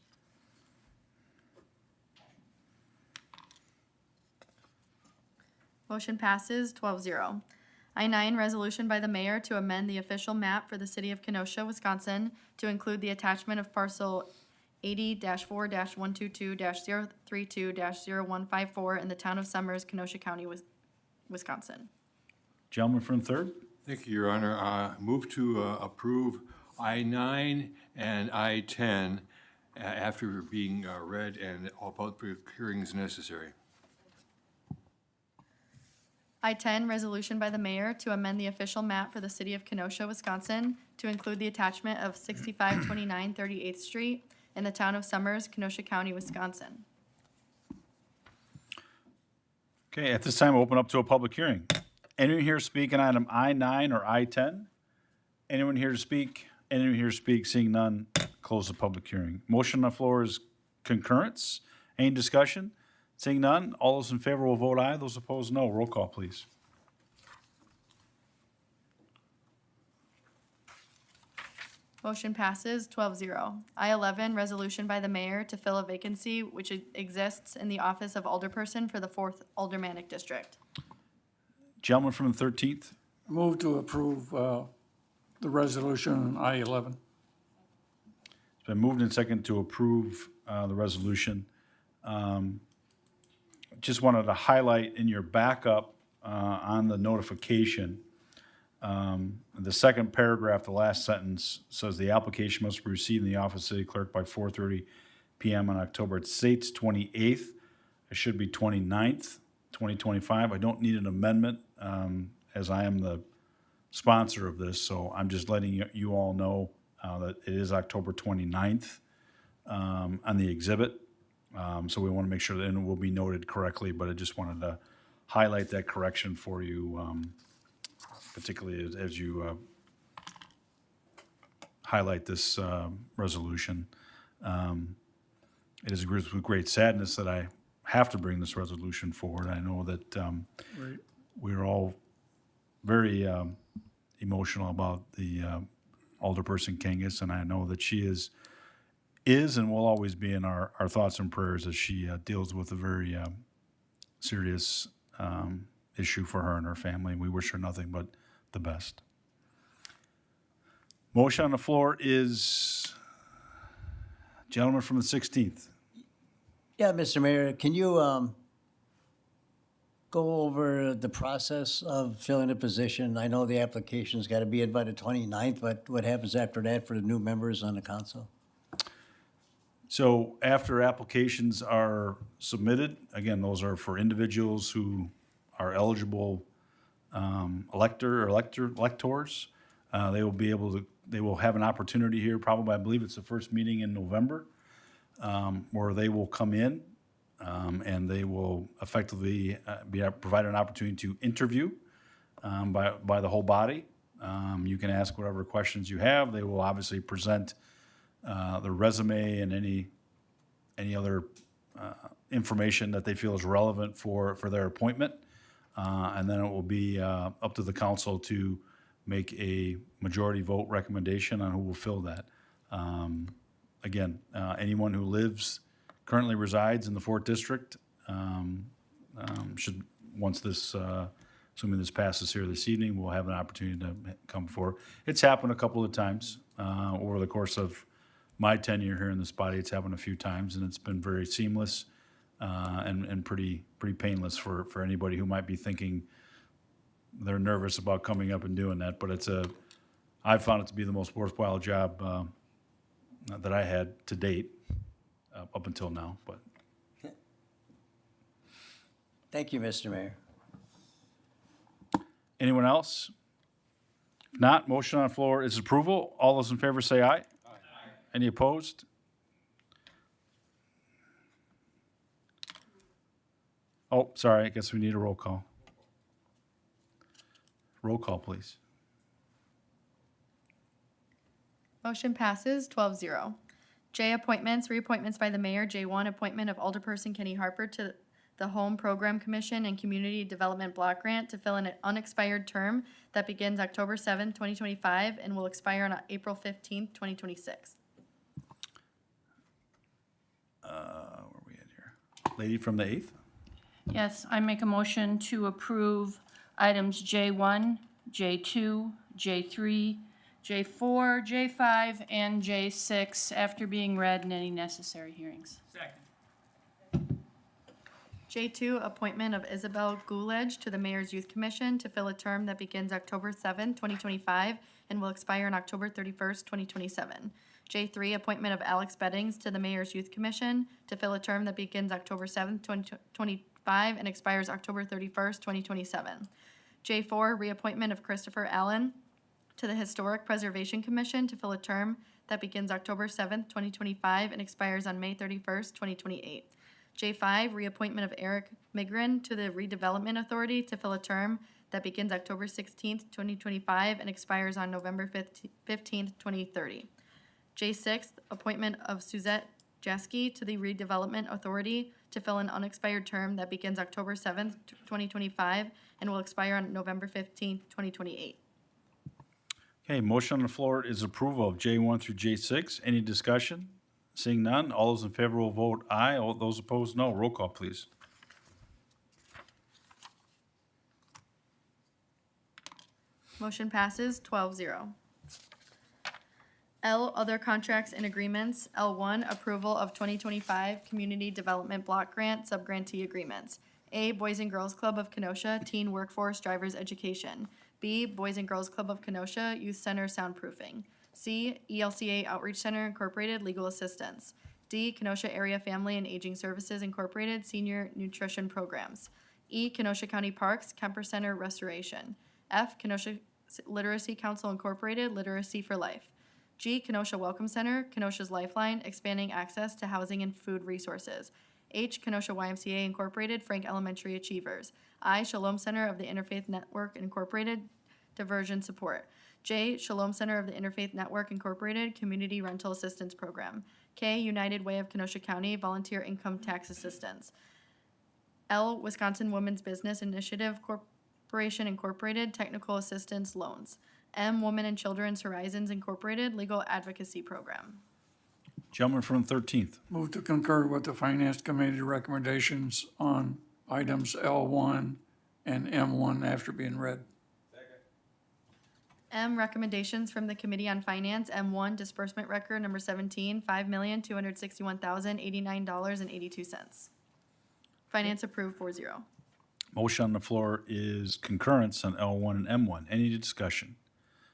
Motion passes 12-0. I-9, resolution by the mayor to amend the official map for the city of Kenosha, Wisconsin to include the attachment of parcel 80-4-122-032-0154 in the town of Summers, Kenosha County, Wisconsin. Gentleman from the third. Thank you, Your Honor. Move to approve I-9 and I-10 after being read and all public hearings necessary. I-10, resolution by the mayor to amend the official map for the city of Kenosha, Wisconsin to include the attachment of 6529 38th Street in the town of Summers, Kenosha County, Wisconsin. Okay, at this time, we'll open up to a public hearing. Anyone here speak on item I-9 or I-10? Anyone here to speak? Anyone here to speak? Seeing none, close the public hearing. Motion on the floor is concurrence. Any discussion? Seeing none, all those in favor will vote aye. Those opposed, no. Roll call, please. Motion passes 12-0. I-11, resolution by the mayor to fill a vacancy which exists in the office of alderperson for the 4th Aldermanic District. Gentleman from the 13th. Move to approve the resolution on I-11. It's been moved and seconded to approve the resolution. Just wanted to highlight in your backup on the notification, the second paragraph, the last sentence says the application must be received in the office of city clerk by 4:30 PM on October. It states 28th. It should be 29th, 2025. I don't need an amendment as I am the sponsor of this, so I'm just letting you all know that it is October 29th on the exhibit. So we want to make sure that it will be noted correctly, but I just wanted to highlight that correction for you, particularly as you highlight this resolution. It is with great sadness that I have to bring this resolution forward. I know that we're all very emotional about the Alderperson Kangas, and I know that she is and will always be in our thoughts and prayers as she deals with a very serious issue for her and her family. We wish her nothing but the best. Motion on the floor is gentleman from the 16th. Yeah, Mr. Mayor, can you go over the process of filling a position? I know the application's got to be in by the 29th, but what happens after that for the new members on the council? So after applications are submitted, again, those are for individuals who are eligible electors. They will have an opportunity here, probably, I believe it's the first meeting in November, where they will come in and they will effectively be provided an opportunity to interview by the whole body. You can ask whatever questions you have. They will obviously present their resume and any other information that they feel is relevant for their appointment. And then it will be up to the council to make a majority vote recommendation on who will fill that. Again, anyone who currently resides in the 4th District should, once this, assuming this passes here this evening, will have an opportunity to come forward. It's happened a couple of times over the course of my tenure here in this body. It's happened a few times, and it's been very seamless and pretty painless for anybody who might be thinking they're nervous about coming up and doing that. But I've found it to be the most worthwhile job that I had to date up until now. But Thank you, Mr. Mayor. anyone else? If not, motion on the floor is approval. All those in favor say aye. Any opposed? Oh, sorry, I guess we need a roll call. Roll call, please. Motion passes 12-0. J, appointments, reappointments by the mayor. J1, appointment of Alderperson Kenny Harper to the Home Program Commission and Community Development Block Grant to fill an unexpired term that begins October 7th, 2025 and will expire on April 15th, 2026. Where are we at here? Lady from the 8th? Yes, I make a motion to approve items J1, J2, J3, J4, J5, and J6 after being read in any necessary hearings. J2, appointment of Isabel Gulej to the Mayor's Youth Commission to fill a term that begins October 7th, 2025 and will expire on October 31st, 2027. J3, appointment of Alex Beddings to the Mayor's Youth Commission to fill a term that begins October 7th, 2025 and expires October 31st, 2027. J4, reappointment of Christopher Allen to the Historic Preservation Commission to fill a term that begins October 7th, 2025 and expires on May 31st, 2028. J5, reappointment of Eric Migren to the Redevelopment Authority to fill a term that begins October 16th, 2025 and expires on November 15th, 2030. J6, appointment of Suzette Jaski to the Redevelopment Authority to fill an unexpired term that begins October 7th, 2025, and will expire on November 15th, 2028. Okay, motion on the floor is approval of J1 through J6. Any discussion? Seeing none, all those in favor will vote aye. All those opposed, no. Roll call, please. Motion passes 12-0. L, other contracts and agreements. L1, approval of 2025 Community Development Block Grant Subgrantee Agreements. A, Boys and Girls Club of Kenosha, Teen Workforce Drivers Education. B, Boys and Girls Club of Kenosha, Youth Center Soundproofing. C, ELCA Outreach Center Incorporated, Legal Assistance. D, Kenosha Area Family and Aging Services Incorporated, Senior Nutrition Programs. E, Kenosha County Parks, Kemper Center Restoration. F, Kenosha Literacy Council Incorporated, Literacy for Life. G, Kenosha Welcome Center, Kenosha's Lifeline, expanding access to housing and food resources. H, Kenosha YMCA Incorporated, Frank Elementary Achievers. I, Shalom Center of the Interfaith Network Incorporated, Diversion Support. J, Shalom Center of the Interfaith Network Incorporated, Community Rental Assistance Program. K, United Way of Kenosha County, Volunteer Income Tax Assistance. L, Wisconsin Women's Business Initiative Corporation Incorporated, Technical Assistance Loans. M, Women and Children's Horizons Incorporated, Legal Advocacy Program. Gentleman from the 13th. Move to concur with the Finance Committee recommendations on items L1 and M1 after being read. M, recommendations from the Committee on Finance. M1, disbursement record number 17, $5,261,089.82. Finance approved 4-0. Motion on the floor is concurrence on L1 and M1. Any discussion?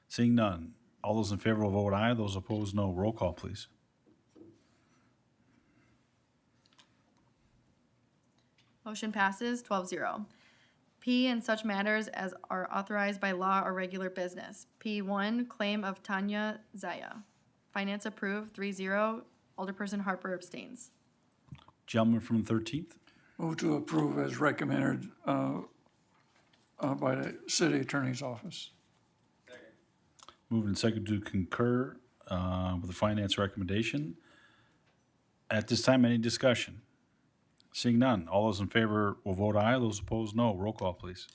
Seeing none, all those in favor will vote aye. Those opposed, no. Roll call, please. Motion passes 12-0. P, and such matters as are authorized by law or regular business. P1, claim of Tanya Zaya. Finance approved 3-0. Alderperson Harper abstains. Gentleman from the 13th. Move to approve as recommended by the City Attorney's Office. Moved and seconded to concur with the finance recommendation. At this time, any discussion? Seeing none, all those in favor will vote aye. Those opposed, no. Roll call, please.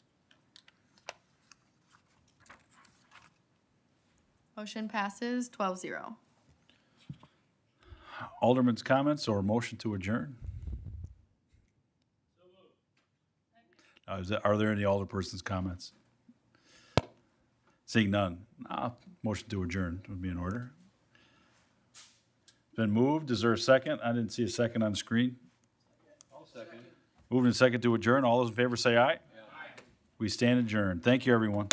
Motion passes 12-0. Alderman's comments or motion to adjourn? Are there any alderperson's comments? Seeing none, motion to adjourn would be in order. It's been moved. Is there a second? I didn't see a second on the screen. I'll second. Moved and second to adjourn. All those in favor say aye. Aye. We stand adjourned. Thank you, everyone.